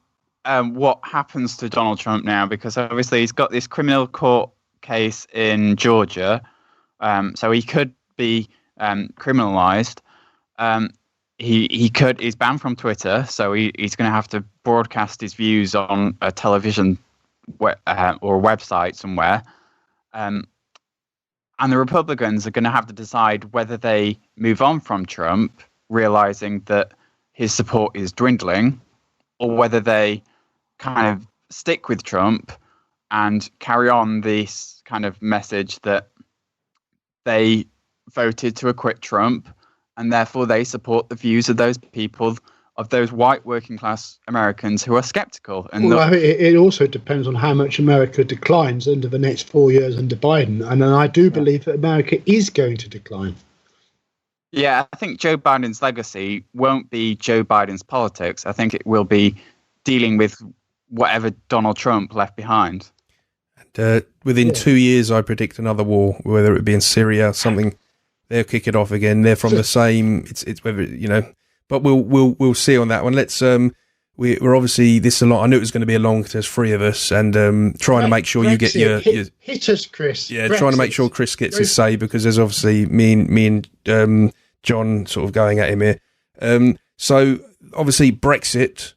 what happens to Donald Trump now, because obviously he's got this criminal court case in Georgia, so he could be criminalized. He's banned from Twitter, so he's going to have to broadcast his views on a television or a website somewhere. And the Republicans are going to have to decide whether they move on from Trump, realizing that his support is dwindling, or whether they kind of stick with Trump and carry on this kind of message that they voted to acquit Trump, and therefore they support the views of those people, of those white working class Americans who are skeptical. And it also depends on how much America declines under the next 4 years under Biden. And then I do believe that America is going to decline. Yeah, I think Joe Biden's legacy won't be Joe Biden's politics. I think it will be dealing with whatever Donald Trump left behind. And within 2 years, I predict another war, whether it be in Syria, something. They'll kick it off again. They're from the same. It's whether but we'll see on that one. Let's we're obviously this a lot. I knew it was going to be a long. There's three of us, and trying to make sure you get your hit us, Chris. Yeah, Brexit. Trying to make sure Chris gets his say, because there's obviously me and John sort of going at him here. So obviously Brexit.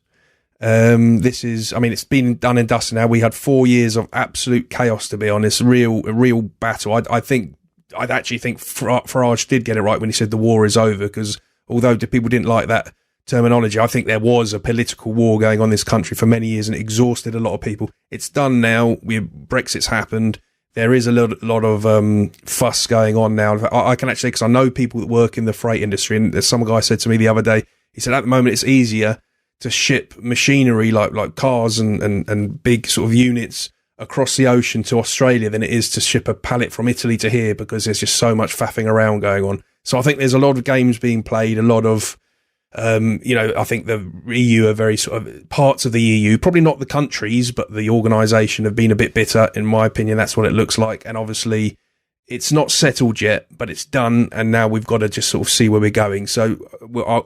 This is, I mean, it's been done and dusted now. We had 4 years of absolute chaos, to be honest. A real battle. I actually think Farage did get it right when he said the war is over, because although people didn't like that terminology, I think there was a political war going on in this country for many years, and it exhausted a lot of people. It's done now. Brexit's happened. There is a lot of fuss going on now. I can actually, because I know people that work in the freight industry, and there's some guy said to me the other day, he said at the moment it's easier to ship machinery like cars and big sort of units across the ocean to Australia than it is to ship a pallet from Italy to here, because there's just so much faffing around going on. So I think there's a lot of games being played, a lot of, I think the EU are very sort of parts of the EU, probably not the countries, but the organisation have been a bit bitter. In my opinion, that's what it looks like. And obviously it's not settled yet, but it's done. And now we've got to just sort of see where we're going. So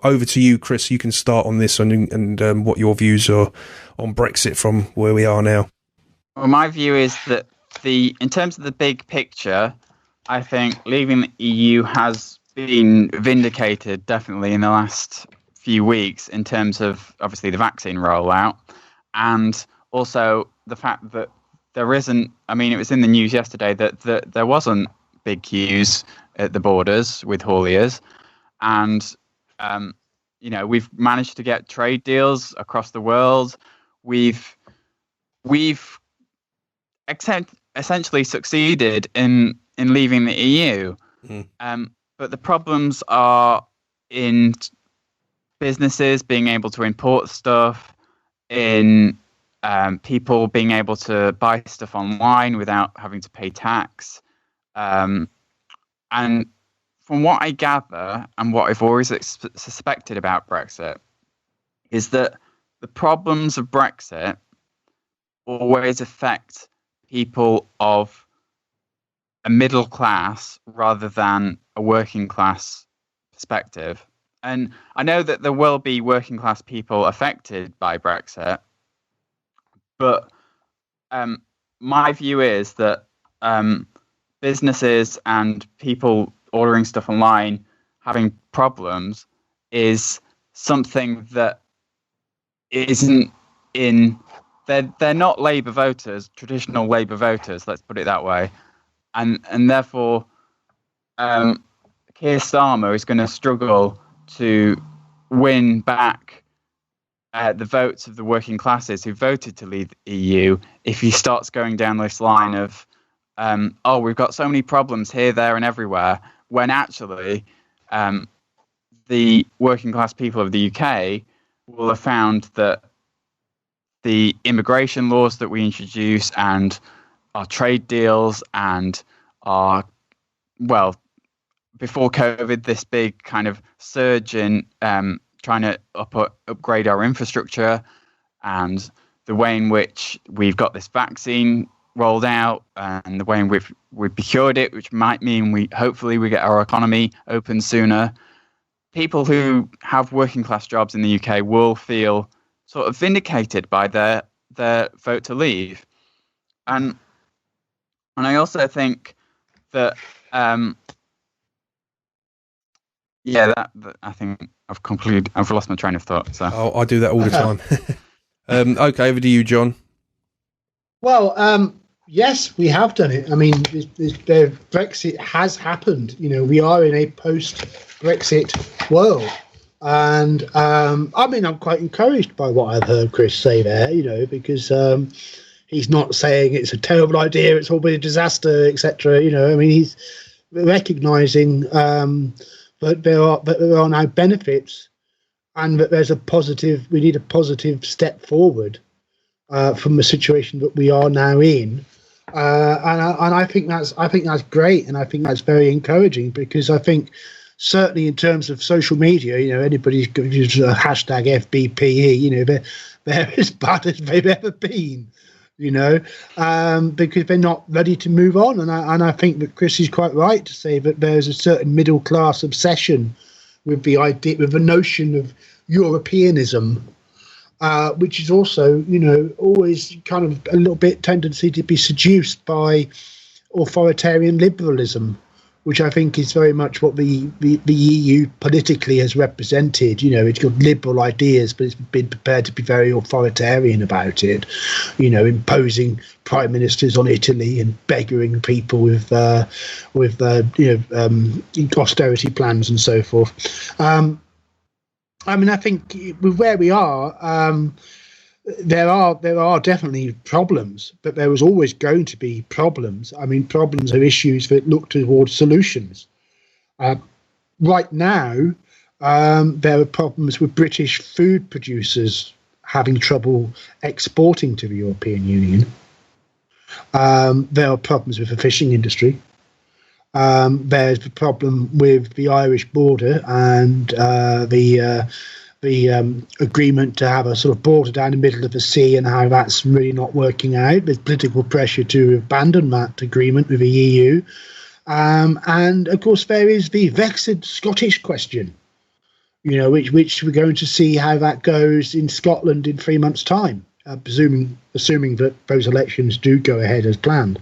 over to you, Chris. You can start on this and what your views are on Brexit from where we are now. Well, my view is that in terms of the big picture, I think leaving the EU has been vindicated definitely in the last few weeks in terms of obviously the vaccine rollout, and also the fact that there isn't, I mean, it was in the news yesterday that there wasn't big queues at the borders with hauliers, and we've managed to get trade deals across the world. We've essentially succeeded in leaving the EU. But the problems are in businesses being able to import stuff, in people being able to buy stuff online without having to pay tax. And from what I gather, and what I've always suspected about Brexit, is that the problems of Brexit always affect people of a middle class rather than a working class perspective. And I know that there will be working class people affected by Brexit, but my view is that businesses and people ordering stuff online having problems is something that isn't in. They're not Labour voters, traditional Labour voters, let's put it that way. And therefore, Keir Starmer is going to struggle to win back the votes of the working classes who voted to leave the EU if he starts going down this line of, we've got so many problems here, there and everywhere, when actually the working class people of the UK will have found that the immigration laws that we introduce and our trade deals and our, before COVID, this big kind of surge in trying to upgrade our infrastructure, and the way in which we've got this vaccine rolled out, and the way in which we've procured it, which might mean hopefully we get our economy open sooner. People who have working class jobs in the UK will feel sort of vindicated by their vote to leave. And I also think that I think I've lost my train of thought. So I do that all the time. Okay, over to you, John. Well, yes, we have done it. I mean, Brexit has happened. We are in a post-Brexit world. And I'm quite encouraged by what I've heard Chris say there, because, He's not saying it's a terrible idea, it's all been a disaster, etc. I mean, he's recognising that there are now benefits, and that we need a positive step forward from the situation that we are now in. And I think that's great, and I think that's very encouraging, because I think certainly in terms of social media, anybody's going to use a hashtag FBPE, they're as bad as they've ever been, because they're not ready to move on. And I think that Chris is quite right to say that there's a certain middle class obsession with the notion of Europeanism, which is also, always kind of a little bit tendency to be seduced by authoritarian liberalism, which I think is very much what the EU politically has represented. It's got liberal ideas, but it's been prepared to be very authoritarian about it, imposing prime ministers on Italy and beggaring people with austerity plans and so forth. I mean, I think with where we are, there are definitely problems, but there was always going to be problems. I mean, problems are issues that look towards solutions. Right now, there are problems with British food producers having trouble exporting to the European Union. There are problems with the fishing industry. There's the problem with the Irish border and the agreement to have a sort of border down the middle of the sea, and how that's really not working out. There's political pressure to abandon that agreement with the EU. And of course, there is the vexed Scottish question, which we're going to see how that goes in Scotland in 3 months' time, assuming that those elections do go ahead as planned.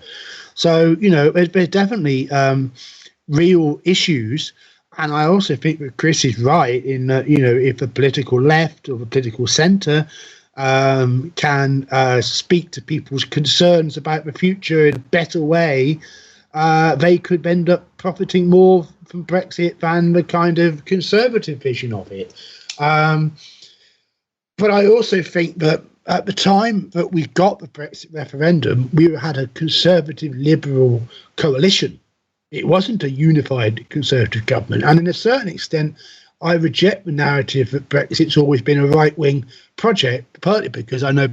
So, there's definitely real issues. And I also think that Chris is right in that, if the political left or the political centre can speak to people's concerns about the future in a better way, they could end up profiting more from Brexit than the kind of conservative vision of it. But I also think that at the time that we got the Brexit referendum, we had a conservative liberal coalition. It wasn't a unified Conservative government. And in a certain extent, I reject the narrative that Brexit's always been a right-wing project, partly because I know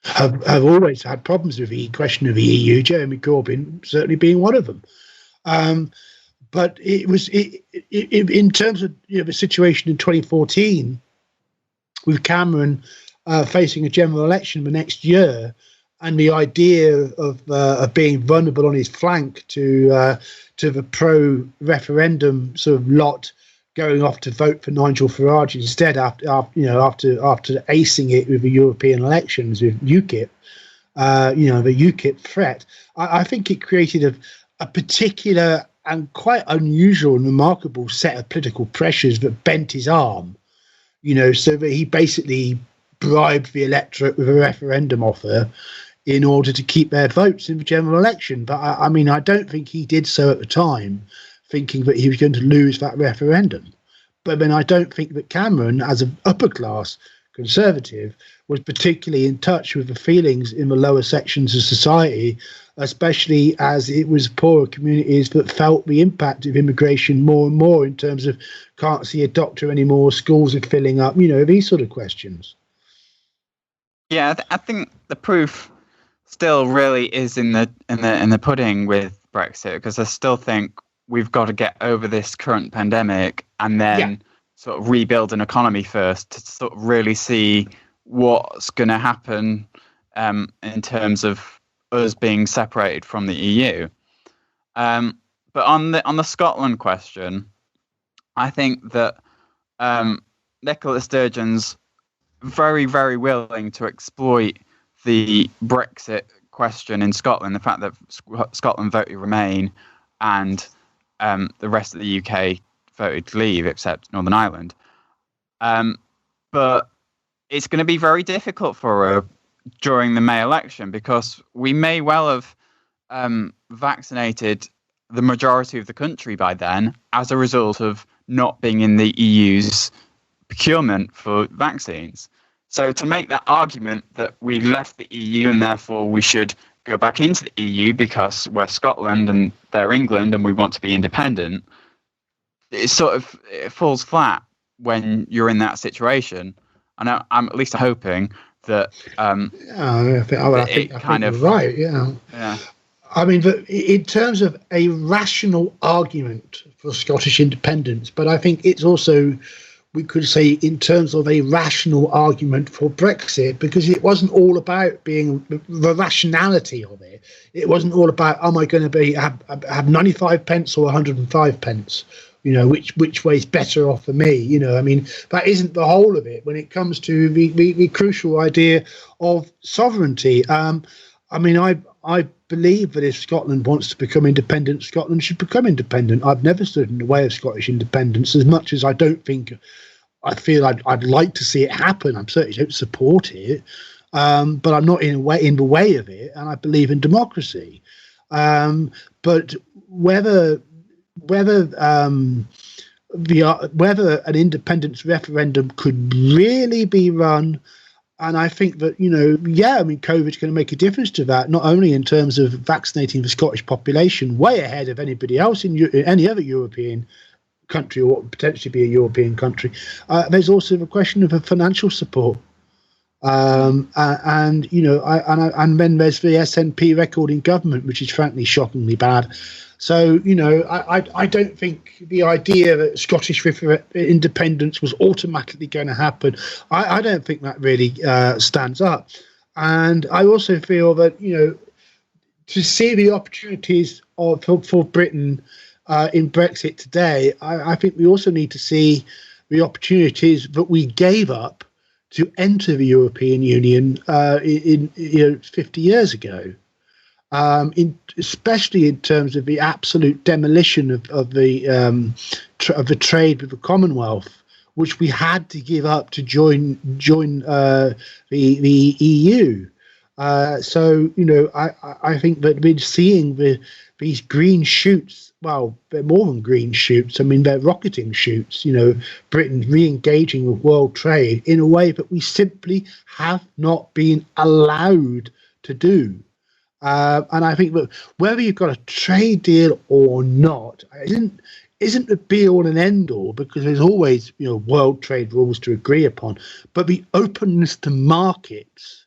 have always had problems with the question of the EU, Jeremy Corbyn certainly being one of them. But it was in terms of the situation in 2014, with Cameron facing a general election the next year, and the idea of being vulnerable on his flank to the pro-referendum sort of lot going off to vote for Nigel Farage instead after acing it with the European elections with UKIP, the UKIP threat. I think it created a particular and quite unusual and remarkable set of political pressures that bent his arm, so that he basically bribed the electorate with a referendum offer in order to keep their votes in the general election. But I mean, I don't think he did so at the time, thinking that he was going to lose that referendum. But then I don't think that Cameron, as an upper class Conservative, was particularly in touch with the feelings in the lower sections of society, especially as it was poorer communities that felt the impact of immigration more and more, in terms of can't see a doctor anymore, schools are filling up, these sort of questions. Yeah, I think the proof still really is in the pudding with Brexit, because I still think we've got to get over this current pandemic and then sort of rebuild an economy first to sort of really see what's going to happen in terms of us being separated from the EU. But on the Scotland question, I think that Nicola Sturgeon's very, very willing to exploit the Brexit question in Scotland, the fact that Scotland voted Remain and the rest of the UK voted to leave, except Northern Ireland. But it's going to be very difficult for her during the May election, because we may well have vaccinated the majority of the country by then as a result of not being in the EU's procurement for vaccines. So to make that argument that we left the EU and therefore we should go back into the EU because we're Scotland and they're England and we want to be independent, it falls flat when you're in that situation. And I'm at least hoping that I think you're right. Yeah. I mean, in terms of a rational argument for Scottish independence, but I think it's also, we could say, in terms of a rational argument for Brexit, because it wasn't all about being the rationality of it. It wasn't all about, am I going to have 95 pence or 105 pence? Which way's better off for me? I mean, that isn't the whole of it when it comes to the crucial idea of sovereignty. I mean, I believe that if Scotland wants to become independent, Scotland should become independent. I've never stood in the way of Scottish independence, as much as I feel I'd like to see it happen. I certainly don't support it, but I'm not in the way of it, and I believe in democracy. But whether an independence referendum could really be run. And I think that, COVID's going to make a difference to that, not only in terms of vaccinating the Scottish population way ahead of anybody else in any other European country or what would potentially be a European country. There's also the question of financial support. And then there's the SNP record in government, which is frankly shockingly bad. So, I don't think the idea that Scottish independence was automatically going to happen, I don't think that really stands up. And I also feel that, to see the opportunities for Britain in Brexit today, I think we also need to see the opportunities that we gave up to enter the European Union in 50 years ago. Especially in terms of the absolute demolition of the trade with the Commonwealth, which we had to give up to join the EU. I think that we're seeing these green shoots. Well, they're more than green shoots. I mean, they're rocketing shoots. Britain re-engaging with world trade in a way that we simply have not been allowed to do. And I think that whether you've got a trade deal or not isn't the be all and end all, because there's always world trade rules to agree upon. But the openness to markets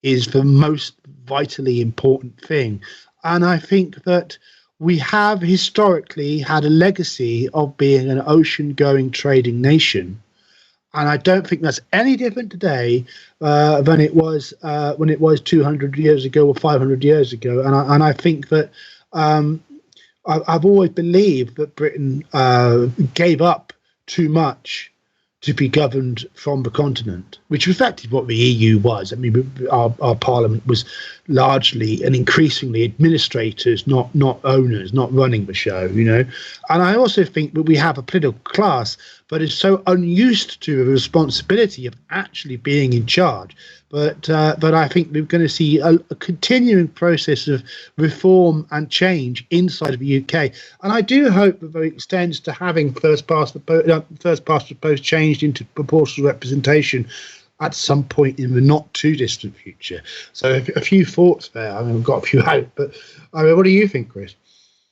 is the most vitally important thing. And I think that we have historically had a legacy of being an ocean-going trading nation. And I don't think that's any different today than it was when it was 200 years ago or 500 years ago. And I think that I've always believed that Britain gave up too much to be governed from the continent, which reflected what the EU was. I mean, our parliament was largely and increasingly administrators, not owners, not running the show, And I also think that we have a political class that is so unused to the responsibility of actually being in charge. But I think we're going to see a continuing process of reform and change inside of the UK. And I do hope that it extends to having first past the post changed into proportional representation at some point in the not too distant future. So a few thoughts there. I mean, I've got a few out, but I mean, what do you think, Chris?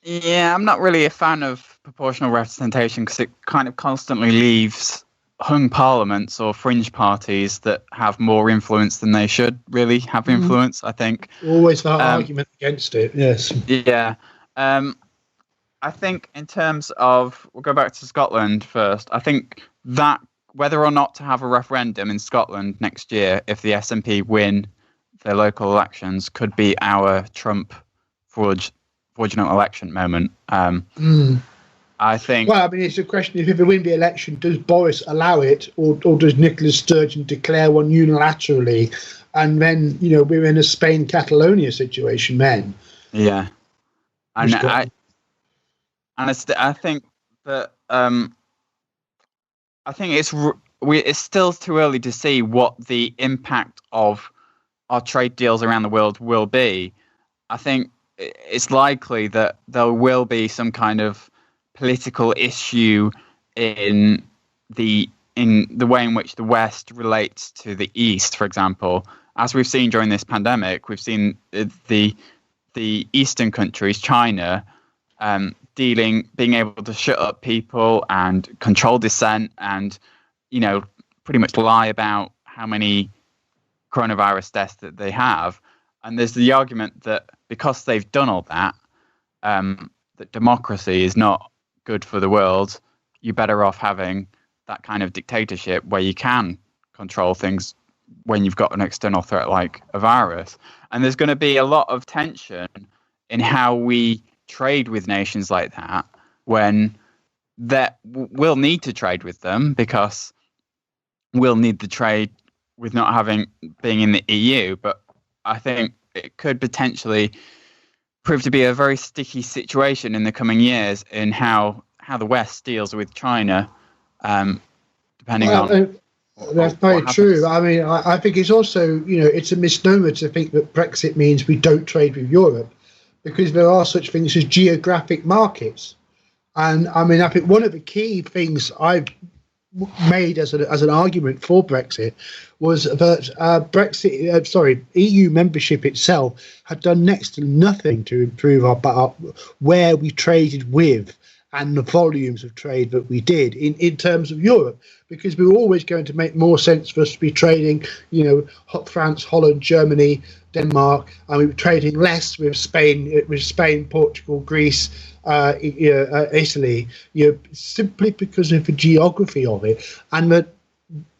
Yeah, I'm not really a fan of proportional representation because it kind of constantly leaves hung parliaments or fringe parties that have more influence than they should really have influence, I think. Always that argument against it, yes. Yeah. I think in terms of, we'll go back to Scotland first, I think that whether or not to have a referendum in Scotland next year, if the SNP win their local elections, could be our Trump fraudulent election moment. I think. Well, I mean, it's a question: if they win the election, does Boris allow it, or does Nicola Sturgeon declare one unilaterally, and then we're in a Spain Catalonia situation then? Yeah, and I think that I think it's still too early to see what the impact of our trade deals around the world will be. I think it's likely that there will be some kind of political issue in the in the way in which the West relates to the East, for example. As we've seen during this pandemic, we've seen the Eastern countries, China, being able to shut up people and control dissent and, pretty much lie about how many coronavirus deaths that they have. And there's the argument that because they've done all that, that democracy is not good for the world. You're better off having that kind of dictatorship where you can control things when you've got an external threat like a virus. And there's going to be a lot of tension in how we trade with nations like that, when we'll need to trade with them, because we'll need the trade with not being in the EU. But I think it could potentially prove to be a very sticky situation in the coming years in how the West deals with China, depending on. That's very true. I mean, I think it's also, it's a misnomer to think that Brexit means we don't trade with Europe, because there are such things as geographic markets. And I mean, I think one of the key things I've made as an argument for Brexit was that EU membership itself had done next to nothing to improve our where we traded with and the volumes of trade that we did in terms of Europe, because we were always going to make more sense for us to be trading, France, Holland, Germany, Denmark, and we were trading less with Spain, Portugal, Greece, Italy, simply because of the geography of it, and that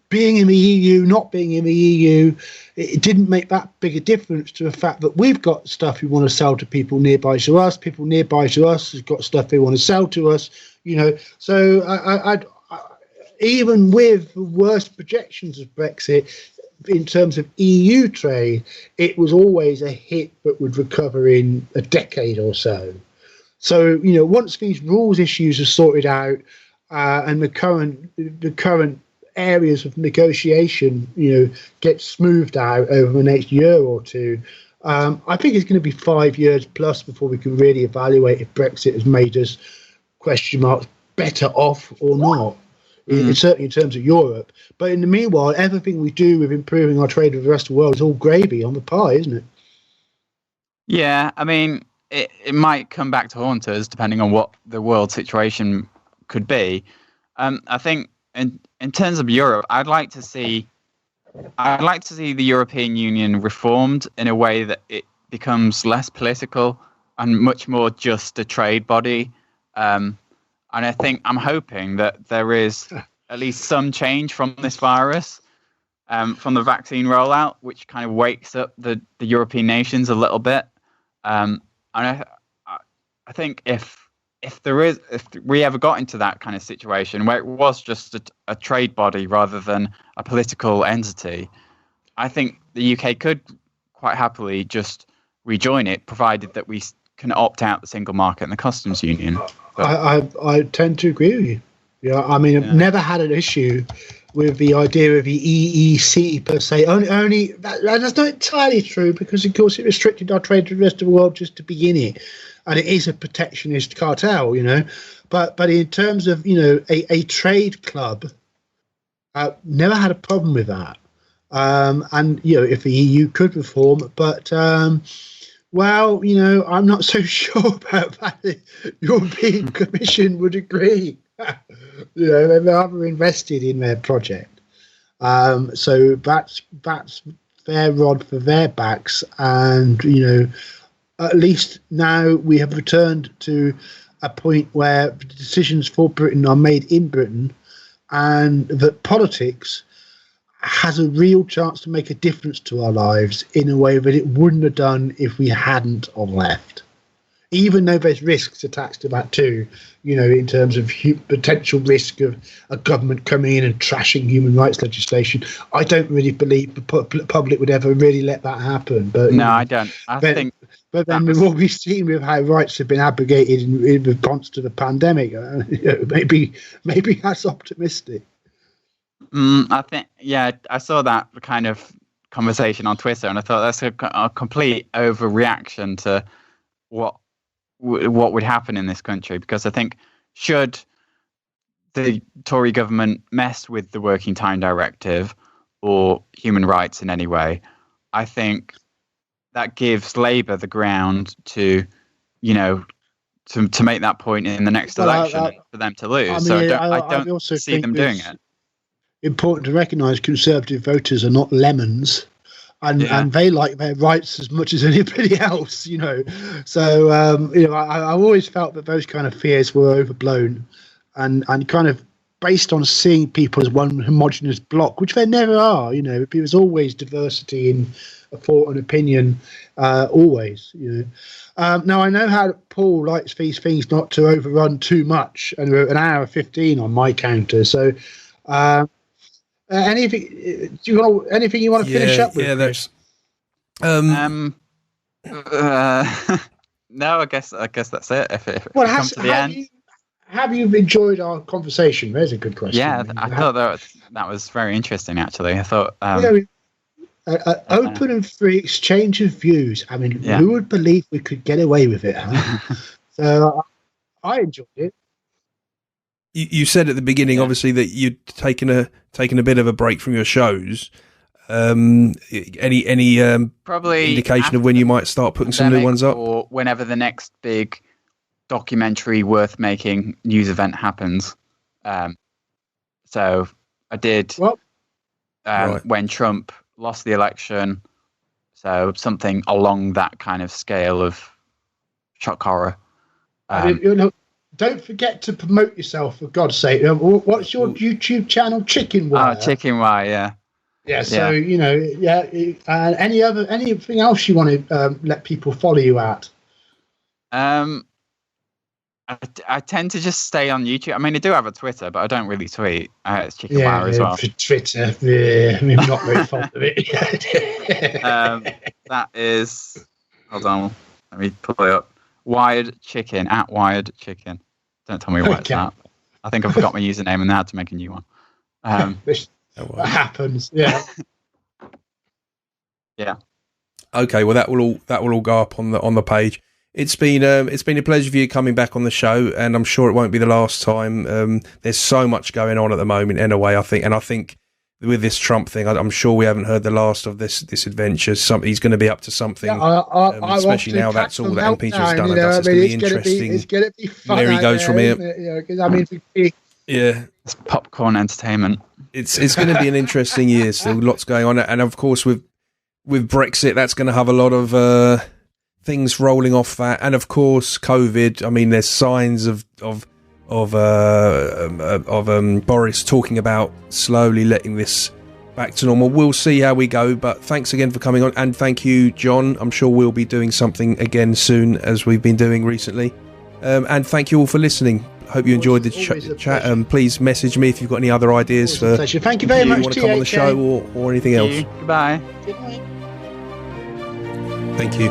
being in the EU, not being in the EU, it didn't make that big a difference to the fact that we've got stuff we want to sell to people nearby to us. People nearby to us has got stuff they want to sell to us. So I even with the worst projections of Brexit in terms of EU trade, it was always a hit that would recover in a decade or so. So once these rules issues are sorted out, and the current areas of negotiation, get smoothed out over the next year or two, I think it's going to be 5 years plus before we can really evaluate if Brexit has made us better off or not. Certainly in terms of Europe. But in the meanwhile, everything we do with improving our trade with the rest of the world is all gravy on the pie, isn't it? Yeah, I mean, it might come back to haunt us depending on what the world situation could be. I think in terms of Europe, I'd like to see the European Union reformed in a way that it becomes less political and much more just a trade body. And I think I'm hoping that there is at least some change from this virus, from the vaccine rollout, which kind of wakes up the European nations a little bit. And I think if we ever got into that kind of situation where it was just a trade body rather than a political entity, I think the UK could quite happily just rejoin it, provided that we can opt out the single market and the customs union. But I tend to agree with you. I've never had an issue with the idea of the EEC per se. Only that's not entirely true, because of course it restricted our trade to the rest of the world just to begin it, and it is a protectionist cartel, But in terms of a trade club, never had a problem with that. And if the EU could reform, but I'm not so sure about that. The European Commission would agree. They're rather invested in their project. So that's their rod for their backs. And, at least now we have returned to a point where decisions for Britain are made in Britain, and that politics has a real chance to make a difference to our lives in a way that it wouldn't have done if we hadn't have left. Even though there's risks attached to that too, in terms of potential risk of a government coming in and trashing human rights legislation, I don't really believe the public would ever really let that happen. But no, I don't. But then with what we've seen with how rights have been abrogated in response to the pandemic, maybe that's optimistic. I think, I saw that kind of conversation on Twitter, and I thought that's a complete overreaction to what would happen in this country. Because I think should the Tory government mess with the Working Time Directive or human rights in any way, I think that gives Labour the ground to, to make that point in the next election for them to lose. I don't also see them doing it. Important to recognise Conservative voters are not lemons. And they like their rights as much as anybody else, So, I always felt that those kind of fears were overblown and kind of based on seeing people as one homogenous block, which they never are. There's always diversity in thought and opinion, always. Now I know how Paul likes these things not to overrun too much, and we're an hour 15 on my counter. So, anything you want to finish up with? Yeah, that's. No, I guess that's it. If it comes to the end. Have you enjoyed our conversation? There's a good question. Yeah, I thought that was very interesting. Actually, I thought open and free exchange of views. I mean, who would believe we could get away with it? Huh? So I enjoyed it. You said at the beginning, obviously, that you'd taken a bit of a break from your shows. Any probably indication of when you might start putting some new ones up, or whenever the next big documentary worth making news event happens. So I did when Trump lost the election. So something along that kind of scale of shock horror. Don't forget to promote yourself, for God's sake. What's your YouTube channel? Chicken Wire. Chicken Wire, yeah. Yeah, so, and anything else you want to let people follow you at? I tend to just stay on YouTube. I mean, I do have a Twitter, but I don't really tweet. It's Chicken Wire as well. For Twitter, I'm not very fond of it. That is, hold on, let me pull it up. Wired Chicken, at Wired Chicken. Don't tell me why it's that. I think I forgot my username and I had to make a new one. That happens, yeah. Yeah. Okay, well that will all go up on the page. It's been a pleasure for you coming back on the show, and I'm sure it won't be the last time. There's so much going on at the moment, in a way, I think with this Trump thing, I'm sure we haven't heard the last of this adventure. He's going to be up to something, especially now that's all that impeachment's done. It's going to be interesting. It's going to be fun where he goes from here. It's popcorn entertainment. It's going to be an interesting year. Still, lots going on, and of course with Brexit, that's going to have a lot of things rolling off that, and of course COVID. I mean, there's signs of Boris talking about slowly letting this back to normal. We'll see how we go, but thanks again for coming on, and thank you, John. I'm sure we'll be doing something again soon, as we've been doing recently, and thank you all for listening. Hope you enjoyed the chat. Please message me if you've got any other ideas for thank you very much, you want to come on the show or anything else. Goodbye. Thank you.